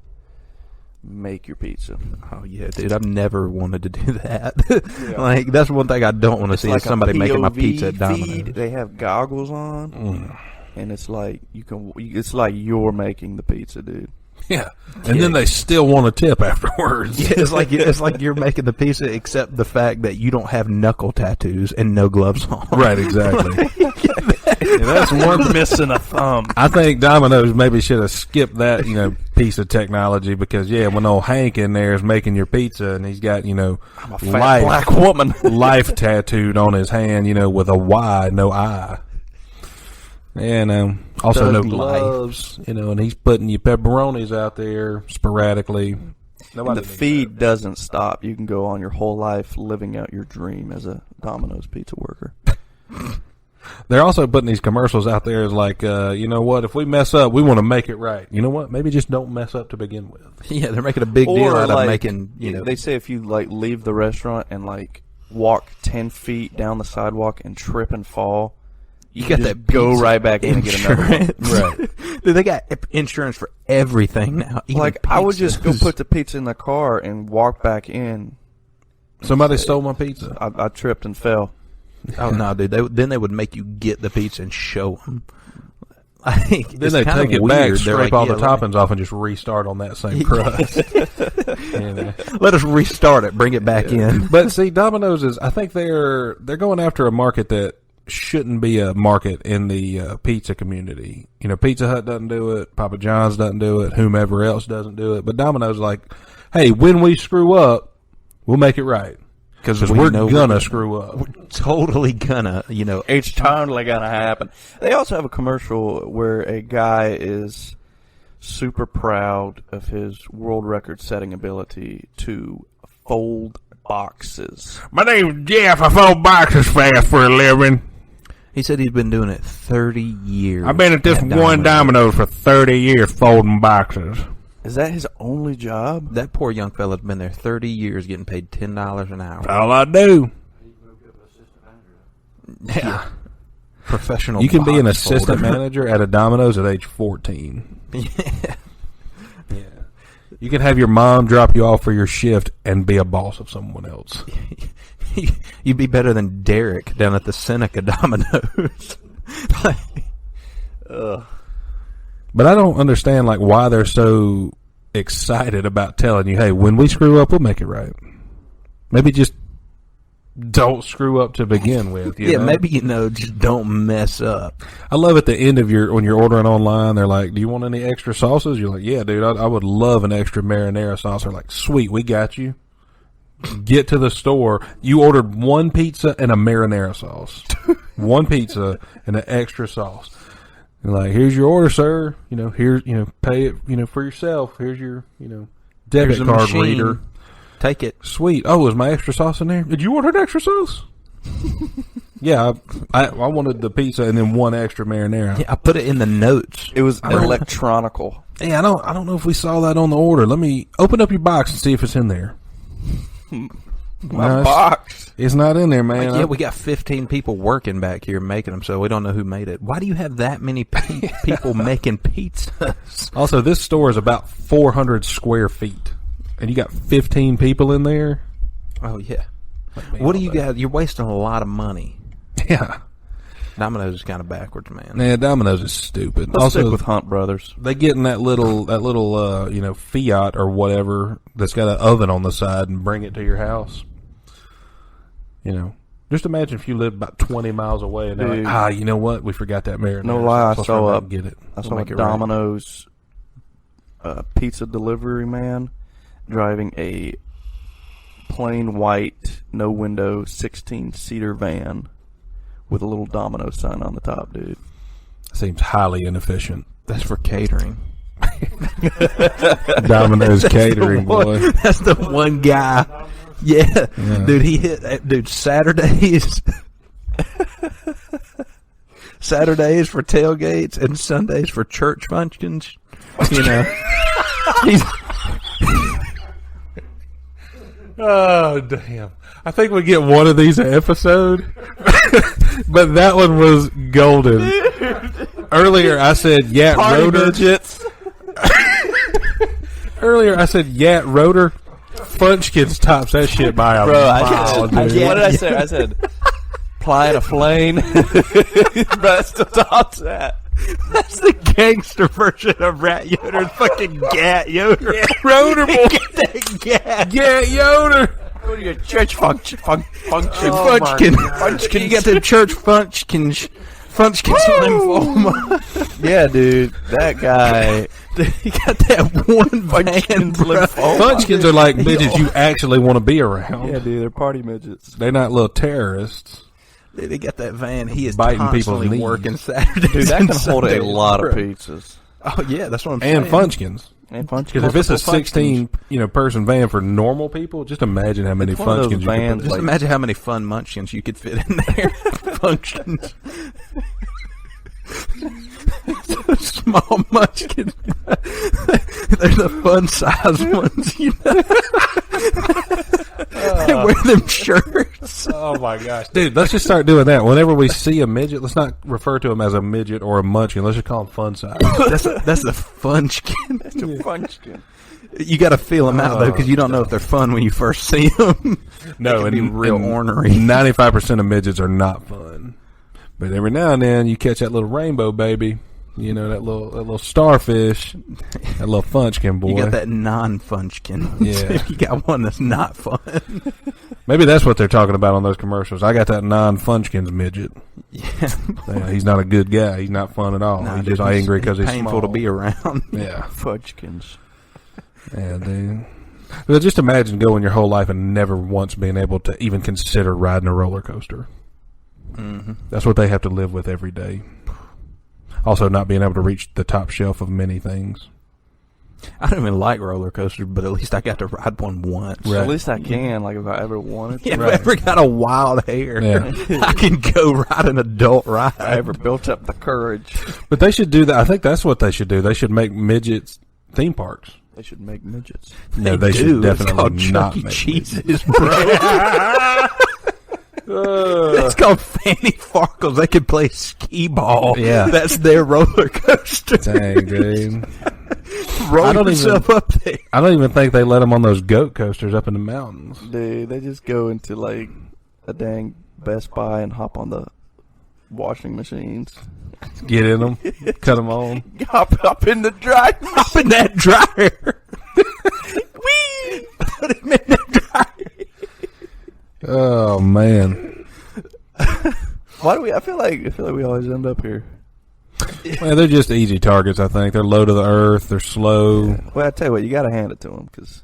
make your pizza. Oh yeah, dude. I've never wanted to do that. Yeah. Like that's one thing I don't want to see is somebody making my pizza at Domino's. They have goggles on, and it's like it's like you're making the pizza, dude. Yeah, and then they still want a tip afterwards. Yeah, it's like you're making the pizza, except the fact that you don't have knuckle tattoos and no gloves on. Right, exactly. That's one missing a thumb. I think Domino's maybe should have skipped that, piece of technology because when old Hank in there is making your pizza and he's got, I'm a fat black woman life tattooed on his hand, with a Y, no I. And also no gloves, and he's putting your pepperonis out there sporadically. And the feed doesn't stop. You can go on your whole life living out your dream as a Domino's pizza worker. They're also putting these commercials out there as like, you know what, if we mess up, we want to make it right. You know what, maybe just don't mess up to begin with. Yeah, they're making a big deal out of making, They say if you, leave the restaurant and, walk 10 feet down the sidewalk and trip and fall, you got that go right back in and get another one. Right. Dude, they got insurance for everything now. I would just go put the pizza in the car and walk back in. Somebody stole my pizza. I tripped and fell. Oh, no, dude. Then they would make you get the pizza and show them. Then they take it back, scrape all the toppings off, and just restart on that same crust. Let us restart it, bring it back in. But see, Domino's I think they're going after a market that shouldn't be a market in the pizza community. Pizza Hut doesn't do it, Papa John's doesn't do it, whomever else doesn't do it. But Domino's is like, hey, when we screw up, we'll make it right. Because we're gonna screw up. We're totally gonna, It's totally gonna happen. They also have a commercial where a guy is super proud of his world record setting ability to fold boxes. My name's Jeff. I fold boxes fast for a living. He said he's been doing it 30 years. I've been at this one Domino's for 30 years folding boxes. Is that his only job? That poor young fella's been there 30 years getting paid $10 an hour. All I do. Yeah. Professional. You can be an assistant manager at a Domino's at age 14. Yeah. Yeah. You can have your mom drop you off for your shift and be a boss of someone else. You'd be better than Derek down at the Seneca Domino's. But I don't understand why they're so excited about telling you, hey, when we screw up, we'll make it right. Maybe just don't screw up to begin with. You know? Maybe, just don't mess up. I love at the end of when you're ordering online, they're like, do you want any extra sauces? You're like, yeah, dude, I would love an extra marinara sauce. They're like, sweet, we got you. Get to the store. You ordered one pizza and a marinara sauce. One pizza and an extra sauce. And like, here's your order, sir. Here's, pay it, for yourself. Here's your, debit card machine. reader. Take it. Sweet. Oh, is my extra sauce in there? Did you order an extra sauce? Yeah, I wanted the pizza and then one extra marinara. Yeah, I put it in the notes. It was electronical. Hey, I don't know if we saw that on the order. Let me open up your box and see if it's in there. My box. It's not in there, man. We got 15 people working back here making them, so we don't know who made it. Why do you have that many people making pizzas? Also, this store is about 400 square feet, and you got 15 people in there. Oh, yeah. What do you got? You're wasting a lot of money. Yeah. Domino's is kind of backwards, man. Yeah, Domino's is stupid. Let's also, stick with Hunt Brothers. They get in that little Fiat or whatever that's got an oven on the side and bring it to your house. Just imagine if you lived about 20 miles away and they're like, you know what? We forgot that marinara. No lie, I saw a Right. Domino's pizza delivery man driving a plain white, no window, 16-seater van with a little Domino sign on the top, dude. Seems highly inefficient. That's for catering. Domino's catering, boy. That's the one guy. Yeah. Dude, he hit. Dude, Saturdays. Saturdays for tailgates and Sundays for church Funchkins. He's. Oh, damn. I think we get one of these an episode. But that one was golden. Earlier, I said Yat Rotor. Earlier, I said Yat Rotor. Funchkins tops that shit by a mile, dude. What did I say? I said, Ply and a flame. But I still tops that. That's the gangster version of Rat Yoder. Fucking Gat Yoder. Yeah, Rotor boy. Get that Gat. Gat Yoder. Go to your church function. Funchkin. You got the church Funchkins lymphoma. Yeah, dude. That guy. He got that one van, bro. Funchkins are like midgets you actually want to be around. Yeah, dude. They're party midgets. They're not little terrorists. They got that van. He is biting constantly people's working knees. Saturdays. Dude, that and can hold a Sundays, lot bro. of pizzas. Oh yeah, that's what I'm saying. And Funchkins. And Funchkins. Because if it's a 16 person van for normal people, just imagine how many It's one of those Funchkins you vans could put. Just like- imagine how many fun munchkins you could fit in there. Functions. Small munchkins. They're the fun size ones, They wear them shirts. Oh my gosh, dude! Let's just start doing that. Whenever we see a midget, let's not refer to him as a midget or a munchkin. Let's just call him fun size. That's a funchkin. It's a Funchkin. You got to feel them out though, because you don't know if they're fun when you first see them. No, They can be real ornery. 95% of midgets are not fun, but every now and then you catch that little rainbow baby. That little starfish, that little Funchkin boy. You got that non-funchkin. Yeah. You got one that's not fun. Maybe that's what they're talking about on those commercials. I got that non-Funchkins midget. Yeah. He's not a good guy. He's not fun at all. Nah, he's dude, just angry because he's painful small. to be around. Yeah. Funchkins. Yeah, dude. But just imagine going your whole life and never once being able to even consider riding a roller coaster. Mm-hmm. That's what they have to live with every day. Also, not being able to reach the top shelf of many things. I don't even like roller coasters, but at least I got to ride one once. Right. At least I can, like, if I ever wanted to. If I ever got a wild hair, Yeah. I can go ride an adult ride. I ever built up the courage. But they should do that. I think that's what they should do. They should make midgets theme parks. They should make midgets. No, they do. should It's called definitely not Chuck E. make Cheese's, bro. It's called Fanny Farkles. They could play skee ball. Yeah. That's their roller coaster. Dang, dude. Roll yourself up there. I don't even think they let them on those goat coasters up in the mountains. Dude, they just go into, like, a dang Best Buy and hop on the washing machines. Get in them, cut them on. Hop in the dryer. Hop in that dryer. Whee! Put him in the dryer. Oh man. Why do we? I feel like we always end up here. Well, they're just easy targets. I think they're low to the earth. They're slow. Yeah. Well, I tell you what, you got to hand it to them because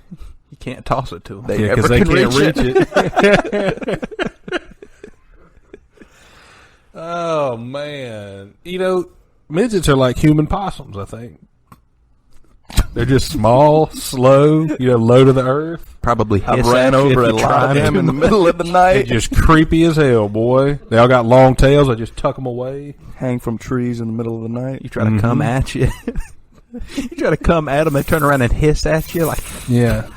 you can't toss it to them. They because they can't reach it. Oh man, midgets are like human possums. I think they're just small, slow, low to the earth. Probably I ran over a lot of them in the middle of the night. They're just creepy as hell, boy. They all got long tails. I just tuck them away. Hang from trees in the middle of the night. You try to come at you. You try to come at them, they turn around and hiss at you like, yeah,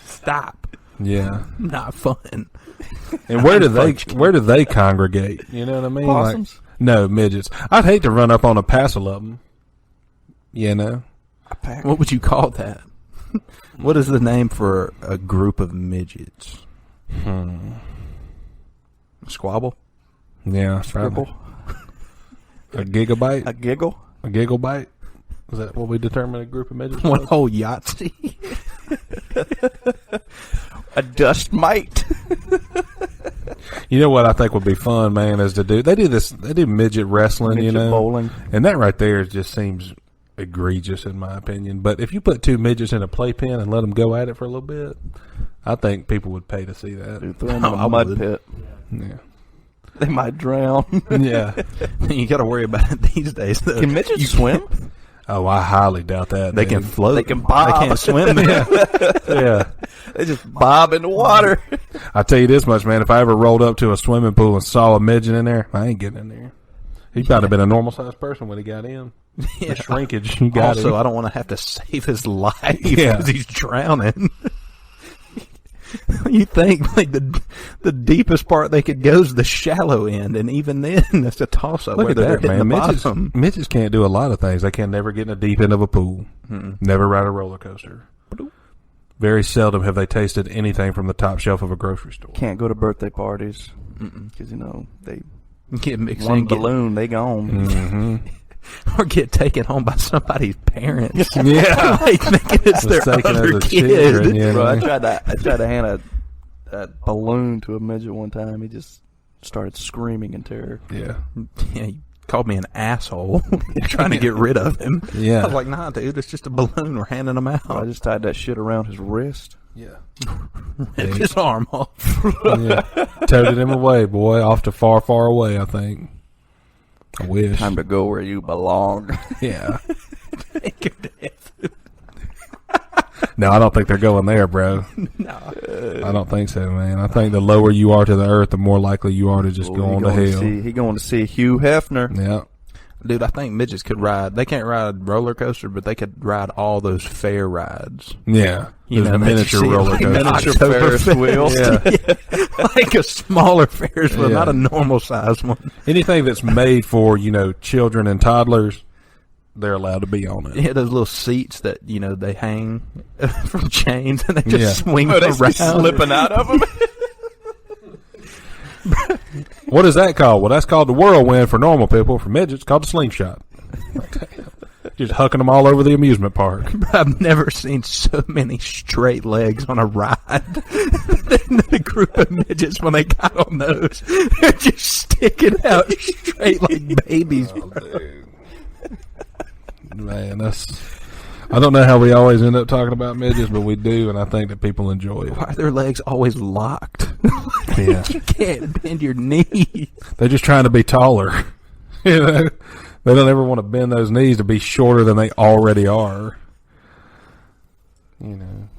stop. Yeah, not fun. And where do they congregate? You know what I mean? Possums? Like, no, midgets. I'd hate to run up on a passel of them. A pack. What would you call that? What is the name for a group of midgets? Squabble? Yeah, Scribble? A gigabyte? A giggle? A gigglebyte? Is that what we determine a group of midgets? One whole Yahtzee? A dust mite? You know what I think would be fun, man, is they do midget wrestling, Midget bowling. And that right there just seems egregious in my opinion. But if you put two midgets in a playpen and let them go at it for a little bit, I think people would pay to see that. Dude, throw them in a mud pit. Yeah. They might drown. Yeah. You got to worry about it these days, though. Can midgets swim? Oh, I highly doubt that. They can float. They can bob. They can't swim. Yeah. They just bob in the water. I tell you this much, man. If I ever rolled up to a swimming pool and saw a midget in there, I ain't getting in there. He probably been a normal sized person when he got in. The shrinkage. You got also, him. I don't want to have to save his life Yeah. because he's drowning. You think like the deepest part they could go is the shallow end, and even then, that's a toss up. Look at that, man. Bottom. Midgets can't do a lot of things. They can never get in the deep end of a pool. Never ride a roller coaster. Very seldom have they tasted anything from the top shelf of a grocery store. Can't go to birthday parties because they Get mixed one in, balloon, they gone. Mm-hmm. or get taken home by somebody's parents. Yeah. Like thinking it's their taken other as a kid. children, yeah. Bro, I tried to hand a balloon to a midget one time. He just started screaming in terror. Yeah. Yeah, he called me an asshole trying to get rid of him. Yeah. I was like, nah, dude, it's just a balloon. We're handing them out. I just tied that shit around his wrist. Yeah. Ripped his arm off. Yeah. Toted him away, boy. Off to far, far away, I think. I wish. Time to go where you belong. Yeah. Take your death. No, I don't think they're going there, bro. No. I don't think so, man. I think the lower you are to the earth, the more likely you are to just go on to hell. He going to see Hugh Hefner. Yeah. Dude, I think midgets could ride. They can't ride roller coaster, but they could ride all those fair rides. Yeah. You Those know, miniature roller coasters. Miniature Ferris wheels. Yeah. Like a smaller Ferris wheel, Yeah. not a normal size one. Anything that's made for, children and toddlers, they're allowed to be on it. Yeah, those little seats that they hang from chains and they just swing Oh, they around. be slipping out of them. What is that called? Well, that's called the whirlwind for normal people. For midgets, it's called the slingshot. Just hucking them all over the amusement park. I've never seen so many straight legs on a ride. The group of midgets, when they got on those, they're just sticking out straight like babies. Oh, dude. Man, I don't know how we always end up talking about midgets, but we do, and I think that people enjoy it. Why are their legs always locked? Yeah. You can't bend your knees. They're just trying to be taller. They don't ever want to bend those knees to be shorter than they already are.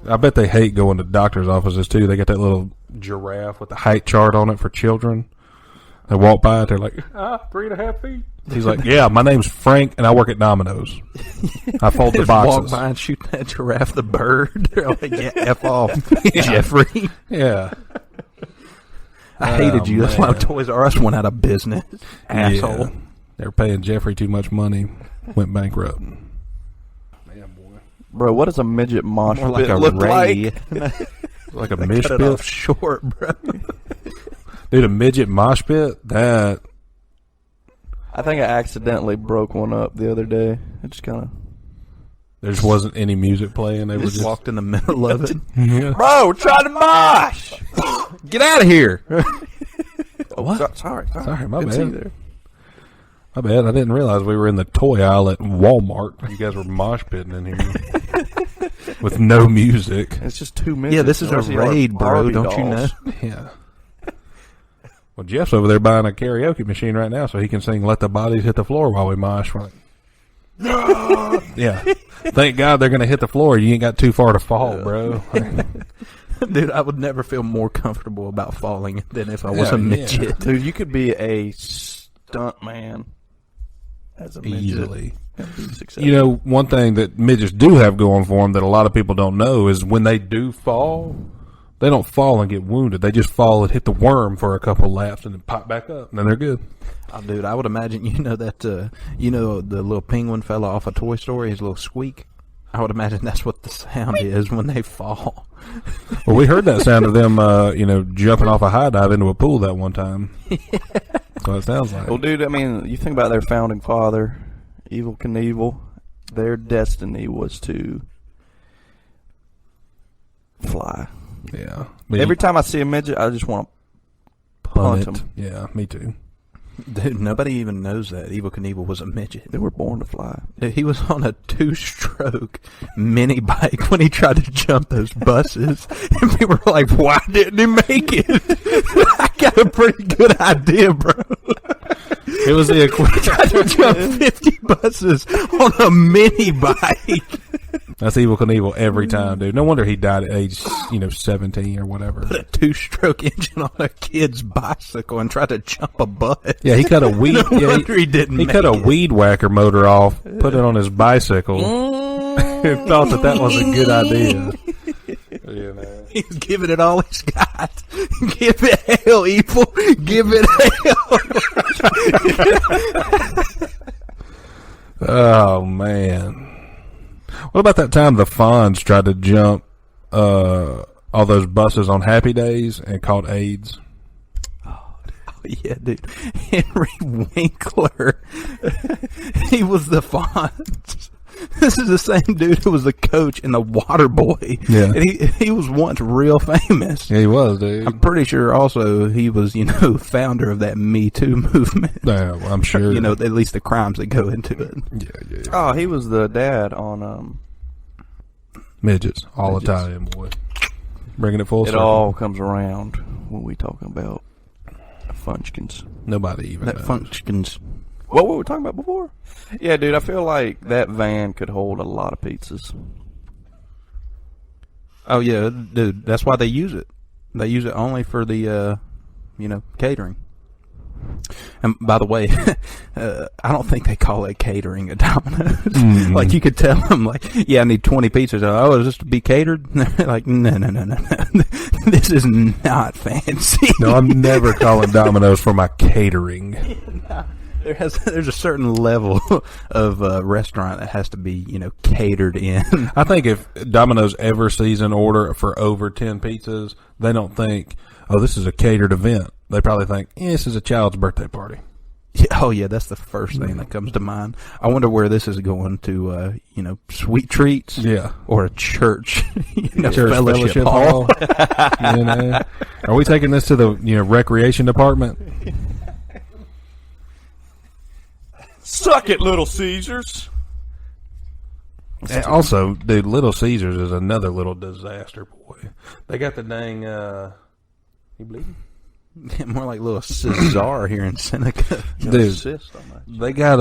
I bet they hate going to doctor's offices too. They got that little giraffe with the height chart on it for children. They walk by it, they're like, 3.5 feet. He's like, yeah, my name's Frank and I work at Domino's. I fold the Just boxes. walk by and shoot that giraffe the bird. They're like, yeah, F off, Jeffrey. Yeah. I hated you. That's why man. Toys R Us went out of business. Asshole. Yeah. They were paying Jeffrey too much money. Went bankrupt. Man, boy. Bro, what does a midget mosh More like pit a look ray. Like a Cut mish it pit? off short, bro. Dude, a midget mosh pit? That... I think I accidentally broke one up the other day. It just kind of... There just wasn't any music playing. They were just walked in the middle of it. Yeah. Bro, we're trying to mosh. Get out of here. What? Sorry, my Didn't see bad. you there. My bad. I didn't realize we were in the toy aisle at Walmart. You guys were mosh pitting in here with no music. It's just 2 minutes. Yeah, this is a raid, bro. Barbie Don't you know? dolls. Yeah. Well, Jeff's over there buying a karaoke machine right now so he can sing "Let the Bodies Hit the Floor" while we mosh. We're like, yeah. Thank God they're going to hit the floor. You ain't got too far to fall, bro. Dude, I would never feel more comfortable about falling than if I was a midget. Dude, you could be a stunt man as a midget. Easily. And be successful. You know, one thing that midgets do have going for them that a lot of people don't know is when they do fall, they don't fall and get wounded. They just fall and hit the worm for a couple laps and then pop back up, and then they're good. Oh, dude, I would imagine, that, the little penguin fella off of Toy Story, his little squeak? I would imagine that's what the sound is when they fall. Well, we heard that sound of them, jumping off a high dive into a pool that one time. Yeah. That's what it sounds like. Well, dude, I mean, you think about their founding father, Evel Knievel. Their destiny was to fly. Yeah. Every time I see a midget, I just want to punt them. Yeah, me too. Dude, nobody even knows that Evel Knievel was a midget. They were born to fly. Dude, he was on a 2-stroke mini bike when he tried to jump those buses. And people were like, why didn't he make it? I got a pretty good idea, bro. It was the equivalent. Tried to jump 50 buses on a mini bike. That's Evel Knievel every time, dude. No wonder he died at age, 17 or whatever. Put a 2-stroke engine on a kid's bicycle and tried to jump a bus. Yeah, he cut a weed. No wonder he didn't. He cut a weed whacker motor off, put it on his bicycle, and thought that was a good idea. Yeah, man. He's giving it all he's got. Give it hell, Evil. Give it hell. Oh man. What about that time the Fonz tried to jump all those buses on Happy Days and caught AIDS? Oh, yeah, dude. Henry Winkler. He was the Fonz. This is the same dude who was the coach in The Waterboy. Yeah. And he was once real famous. Yeah, he was, dude. I'm pretty sure also he was, founder of that Me Too movement. Yeah, well, I'm sure. At least the crimes that go into it. Yeah. Oh, he was the dad on Midgets. All the time, boy. Bringing it full It circle. all comes around when we talking about Funchkins. Nobody even That knows. Funchkins. What were we talking about before? Yeah, dude, I feel like that van could hold a lot of pizzas. Oh, yeah, dude. That's why they use it. They use it only for the, catering. And by the way, I don't think they call it catering at Domino's. Mm-hmm. Like, you could tell them, I need 20 pizzas. Oh, is this to be catered? They're like, no. This is not fancy. No, I'm never calling Domino's for my catering. There's a certain level of restaurant that has to be, catered in. I think if Domino's ever sees an order for over 10 pizzas, they don't think, oh, this is a catered event. They probably think, this is a child's birthday party. Yeah, oh, yeah, that's the first thing that comes to mind. I wonder where this is going to, Sweet Treats. Yeah. Or a church, Church fellowship hall. Are we taking this to the, recreation department? Suck it, Little Caesars. And also, dude, Little Caesars is another little disaster, boy. They got the dang, you bleeding? More like little Cesar here in Seneca. Dude, they got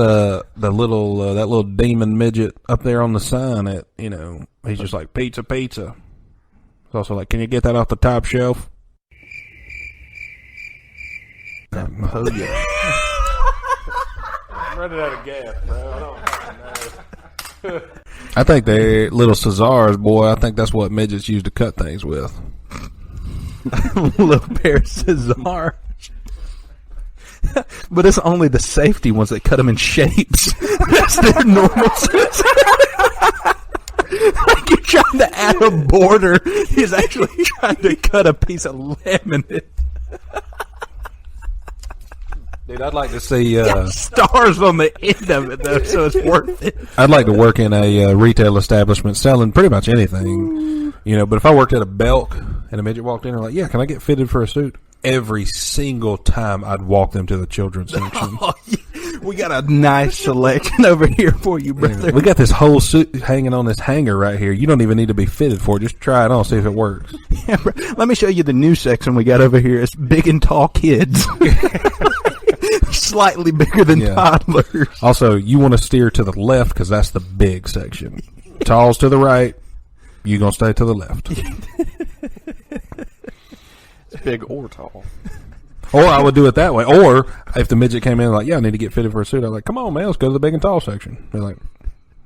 that little demon midget up there on the sign at, he's just like, pizza. It's also like, can you get that off the top shelf? Oh, yeah. I'm running out of gas, bro. I don't know. I think they're little Cesars, boy. I think that's what midgets use to cut things with. Little pair of Cesars. But it's only the safety ones that cut them in shapes. That's their normal Cesar. Like you're trying to add a border. He's actually trying to cut a piece of laminate. Dude, I'd like to see stars on the end of it though, so it's worth it. I'd like to work in a retail establishment selling pretty much anything, but if I worked at a Belk and a midget walked in, I'm like, yeah, can I get fitted for a suit? Every single time I'd walk them to the children's section. Oh, yeah. We got a nice selection over here for you, brother. We got this whole suit hanging on this hanger right here. You don't even need to be fitted for it. Just try it on, see if it works. Yeah, let me show you the new section we got over here. It's big and tall kids. Slightly bigger than toddlers. Also, you want to steer to the left because that's the big section. Tall's to the right. You're going to stay to the left. It's big or tall. Or I would do it that way. Or if the midget came in like, yeah, I need to get fitted for a suit, I'm like, come on, man, let's go to the big and tall section. They're like,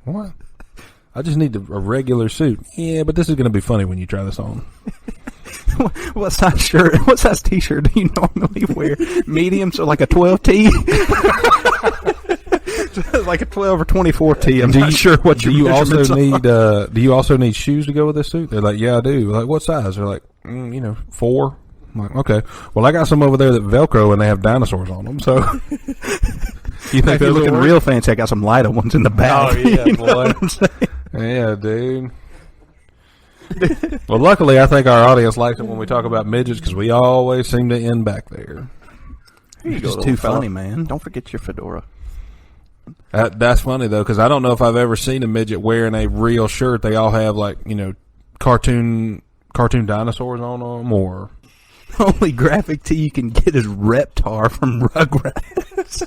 what? I just need a regular suit. Yeah, but this is going to be funny when you try this on. What size shirt? What size T-shirt do you normally wear? Mediums or like a 12T? Like a 12 or 24T. I'm not sure what your measurements are. Do you also need shoes to go with this suit? They're like, yeah, I do. Like, what size? They're like, 4. I'm like, okay. Well, I got some over there that Velcro and they have dinosaurs on them. So, you think they're looking real fancy? I got some lighter ones in the back. Oh yeah, boy. Yeah, dude. Well, luckily, I think our audience likes it when we talk about midgets because we always seem to end back there. You're just too funny, man. Don't forget your fedora. That's funny though, because I don't know if I've ever seen a midget wearing a real shirt. They all have like cartoon dinosaurs on them, or only graphic tee you can get is Reptar from Rugrats.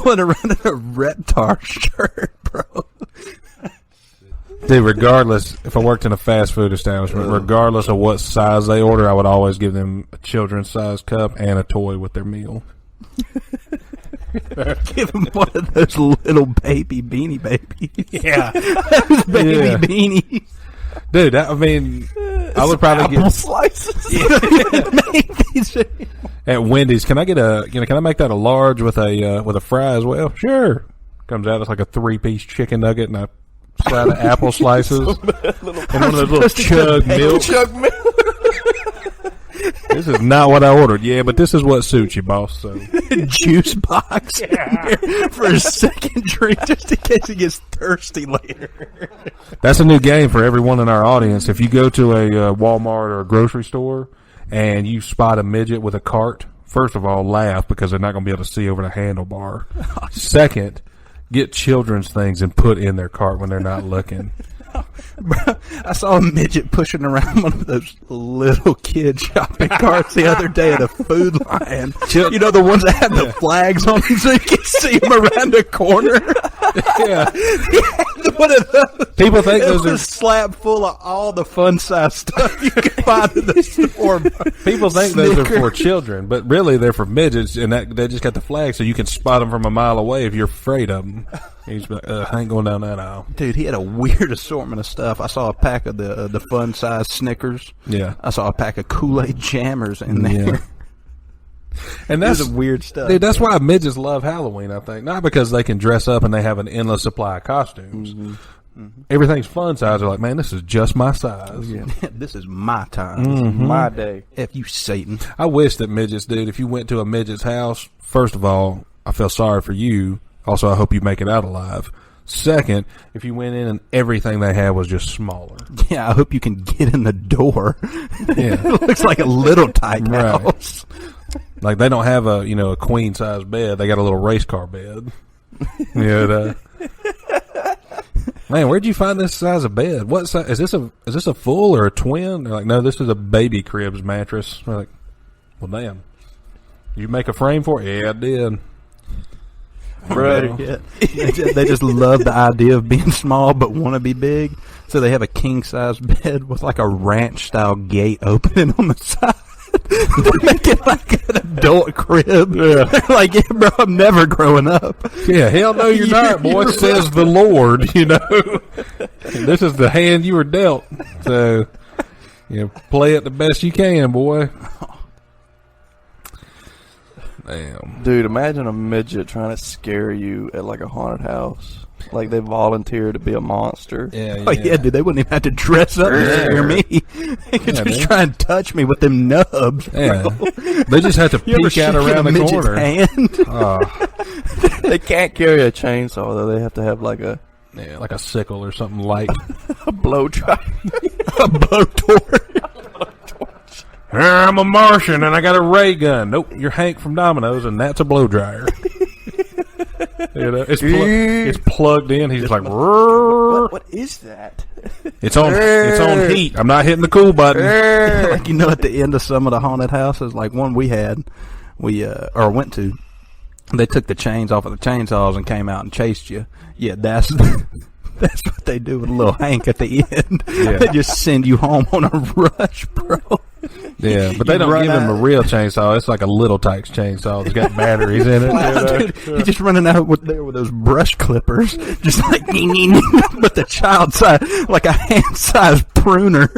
Rolling around in a Reptar shirt, bro. Dude, regardless, if I worked in a fast food establishment, regardless of what size they order, I would always give them a children's size cup and a toy with their meal. Give them one of those little baby beanie babies. Yeah. Those baby beanies. Dude, I would probably apple slices. At Wendy's. Can I get can I make that a large with a fry as well? Sure. Comes out as like a 3-piece chicken nugget and a side of apple slices and one of those little chug milk. This is not what I ordered. Yeah, but this is what suits you, boss. So juice box for a second drink, just in case he gets thirsty later. That's a new game for everyone in our audience. If you go to a Walmart or a grocery store and you spot a midget with a cart, first of all, laugh because they're not going to be able to see over the handlebar. Second, get children's things and put in their cart when they're not looking. Bro, I saw a midget pushing around one of those little kid shopping carts the other day at a Food Lion. You know, the ones that have the flags on them so you can see them around the corner? Yeah. One of those. People think those are slab full of all the fun size stuff you can find in the store. People think those are for children, but really they're for midgets, and they just got the flag so you can spot them from a mile away if you're afraid of them. He's like, I ain't going down that aisle. Dude, he had a weird assortment of stuff. I saw a pack of the fun size Snickers. Yeah. I saw a pack of Kool-Aid Jammers in there. Yeah. And that's some weird stuff. Dude, that's why midgets love Halloween, I think. Not because they can dress up and they have an endless supply of costumes. Mm-hmm. Mm-hmm. Everything's fun size. They're like, man, this is just my size. Yeah. This is my time. Mm-hmm. This is my day. F you, Satan. I wish that midgets, dude, if you went to a midget's house, first of all, I feel sorry for you. Also, I hope you make it out alive. Second, if you went in and everything they had was just smaller. Yeah, I hope you can get in the door. Yeah. It looks like a little tight house. Like they don't have a queen size bed. They got a little race car bed. Yeah. Man, where'd you find this size of bed? What size is this a full or a twin? They're like, no, this is a baby cribs mattress. We're like, well, damn. Did you make a frame for it? Yeah, I did. Right. They just love the idea of being small but want to be big. So they have a king size bed with like a ranch style gate opening on the side. They make it like an adult crib. Yeah. Like, yeah, bro, I'm never growing up. Yeah, hell no, you're not, boy. Says the Lord, And this is the hand you were dealt. So, play it the best you can, boy. Damn. Dude, imagine a midget trying to scare you at like a haunted house. Like they volunteer to be a monster. Yeah, Oh, yeah, dude, they wouldn't even have to dress up to scare me. They could just try and touch me with them nubs, bro. Yeah. They just have to peek out around the corner. Hand? Oh. They can't carry a chainsaw, though. They have to have like a sickle or something light. a blow dry. A blowtorch. I'm a Martian and I got a ray gun. Nope, you're Hank from Domino's and that's a blow dryer. It's plugged in. He's just like, what is that? It's on heat. I'm not hitting the cool button. Like, at the end of some of the haunted houses, like one we went to, they took the chains off of the chainsaws and came out and chased you. Yeah, that's what they do with little Hank at the end. Yeah. They just send you home on a rush, bro. Yeah, but they don't give him a real chainsaw. It's like a Little Tykes chainsaw. It's got batteries in it. Dude, he's just running out with those brush clippers, just like with the child size, like a hand-sized pruner.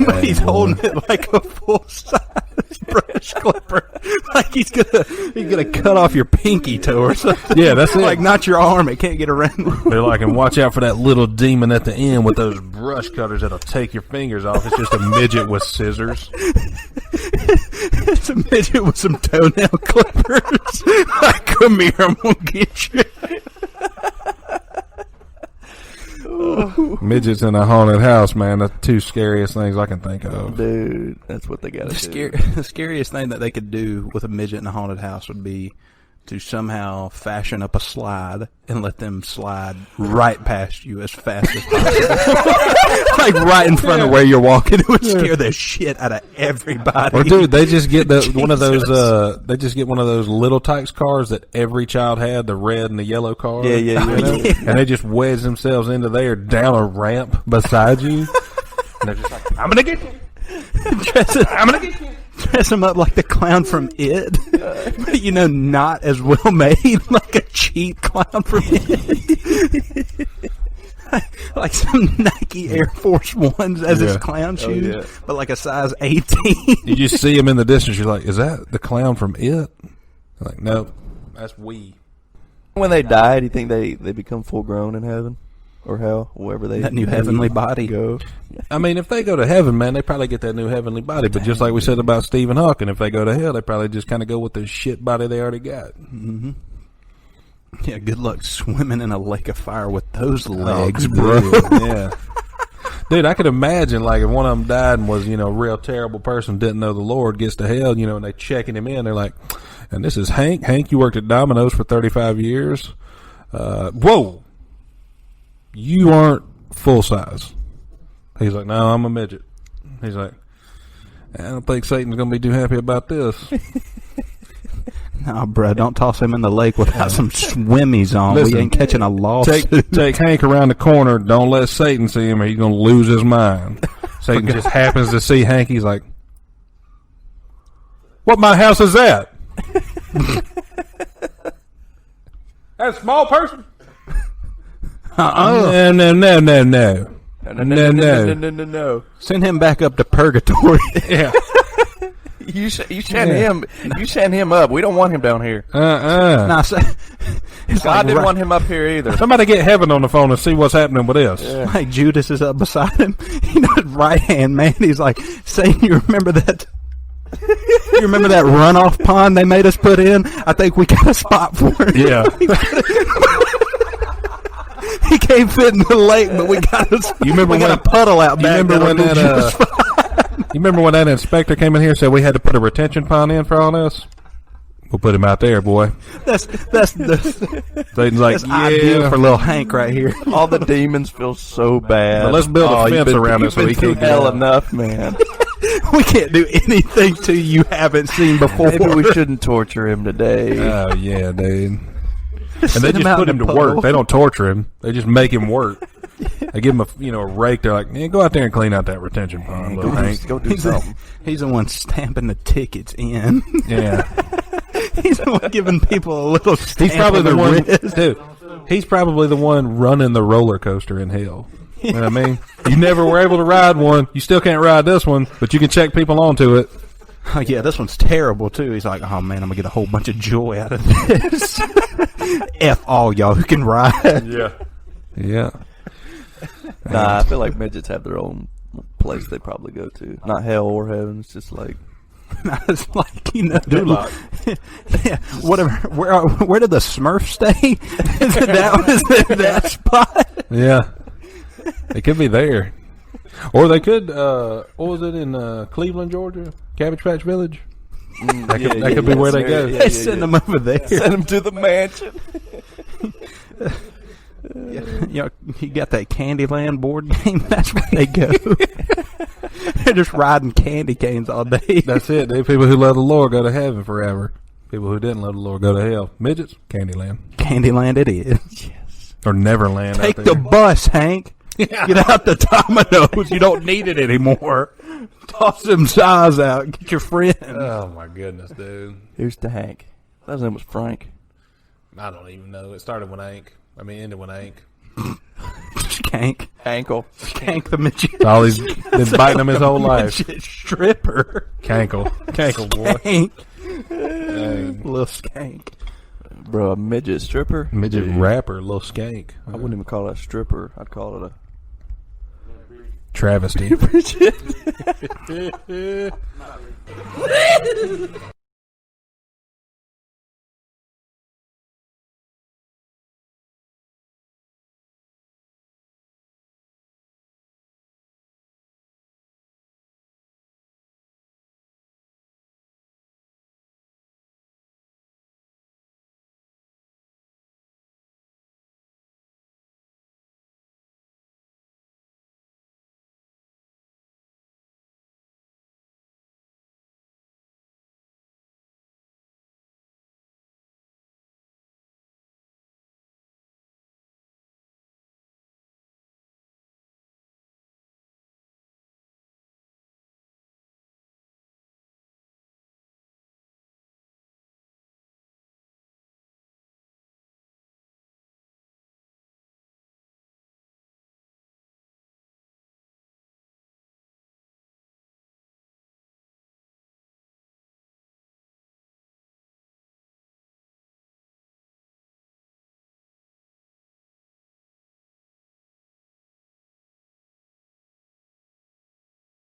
But he's holding it like a full-size brush clipper, like he's gonna cut off your pinky toe or something. Yeah, that's it. Like not your arm; it can't get around. They're like, and watch out for that little demon at the end with those brush cutters that'll take your fingers off. It's just a midget with scissors. It's a midget with some toenail clippers. Like, come here, I'm gonna get you. Midgets in a haunted house, man. The two scariest things I can think of. Dude, that's what they got to do. The scariest thing that they could do with a midget in a haunted house would be to somehow fashion up a slide and let them slide right past you as fast as possible. Like right in front of where you're walking. It would scare the shit out of everybody. Or dude, they just get one of those. They just get one of those Little Tykes cars that every child had, the red and the yellow car. Yeah. And they just wedge themselves into there down a ramp beside you. And they're just like, I'm gonna get you. I'm gonna get you. Dress him up like the clown from It. But, not as well made, like a cheap clown from It. Like some Nike Air Force Ones as his clown shoes, but like a size 18. You just see him in the distance, you're like, is that the clown from It? They're like, no, that's we. When they die, do you think they become full grown in heaven? Or hell, wherever they that new heavenly body go. I mean, if they go to heaven, man, they probably get that new heavenly body. But just like we said about Stephen Hawking, if they go to hell, they probably just kind of go with the shit body they already got. Mm-hmm. Yeah, good luck swimming in a lake of fire with those legs, bro. Yeah. Dude, I could imagine, like, if one of them died and was, a real terrible person, didn't know the Lord, gets to hell, and they checking him in. They're like, and this is Hank. Hank, you worked at Domino's for 35 years. Whoa. You aren't full size. He's like, no, I'm a midget. He's like, I don't think Satan's going to be too happy about this. No, bro, don't toss him in the lake without some swimmies on. Listen, we ain't catching a lawsuit. Take Hank around the corner. Don't let Satan see him or he's going to lose his mind. Satan just happens to see Hank. He's like, what my house is that? That small person? No. No. Send him back up to purgatory. Yeah. You send him up. We don't want him down here. Nah, God didn't want him up here either. Somebody get heaven on the phone and see what's happening with this. Yeah. Like Judas is up beside him. His right hand man. He's like, Satan, you remember that? You remember that runoff pond they made us put in? I think we got a spot for it. Yeah. He can't fit in the lake, but we got a puddle out back. You remember when that inspector came in here and said we had to put a retention pond in for all this? We'll put him out there, boy. That's Satan's like, ideal for little Hank right here. All the demons feel so bad. Well, let's build a fence around it so he can't get hell out. Enough, man. We can't do anything to you haven't seen before. Maybe we shouldn't torture him today. Oh yeah, dude. And they just put him to work. They don't torture him. They just make him work. They give him a rake. They're like, man, go out there and clean out that retention pond, little Hank. Go do something. He's the one stamping the tickets in. Yeah. He's the one giving people a little stamp. He's probably the one, wrist. dude. He's probably the one running the roller coaster in hell. You know what I mean? You never were able to ride one. You still can't ride this one, but you can check people onto it. Oh, yeah, this one's terrible, too. He's like, oh, man, I'm going to get a whole bunch of joy out of this. F all y'all who can ride. Yeah. Yeah. Nah, I feel like midgets have their own place they probably go to. Not hell or heaven. It's just like. It's like, yeah, whatever. Where did the Smurf stay? that spot? Yeah. They could be there. Or they could, what was it in Cleveland, Georgia? Cabbage Patch Village? That could be where they go. They send them over there. Send them to the mansion. You got that Candyland board game? That's where they go. They're just riding candy canes all day. That's it. They people who love the Lord go to heaven forever. People who didn't love the Lord go to hell. Midgets, Candyland. Candyland it is. Yes. Or Neverland. Take the bus, Hank. Yeah. Get out the Domino's. You don't need it anymore. Toss them size out. Get your friend. Oh, my goodness, dude. Here's to Hank. His name was Frank. I don't even know. It started with ended with Hank. Skank. Ankle. Skank the midget. All he's been biting him his whole life. Midget stripper. Cankle boy. Skank. Dang. Little skank. Bro, a midget stripper? Midget Dude. rapper, little skank. I wouldn't even call it a stripper. I'd call it a Travesty.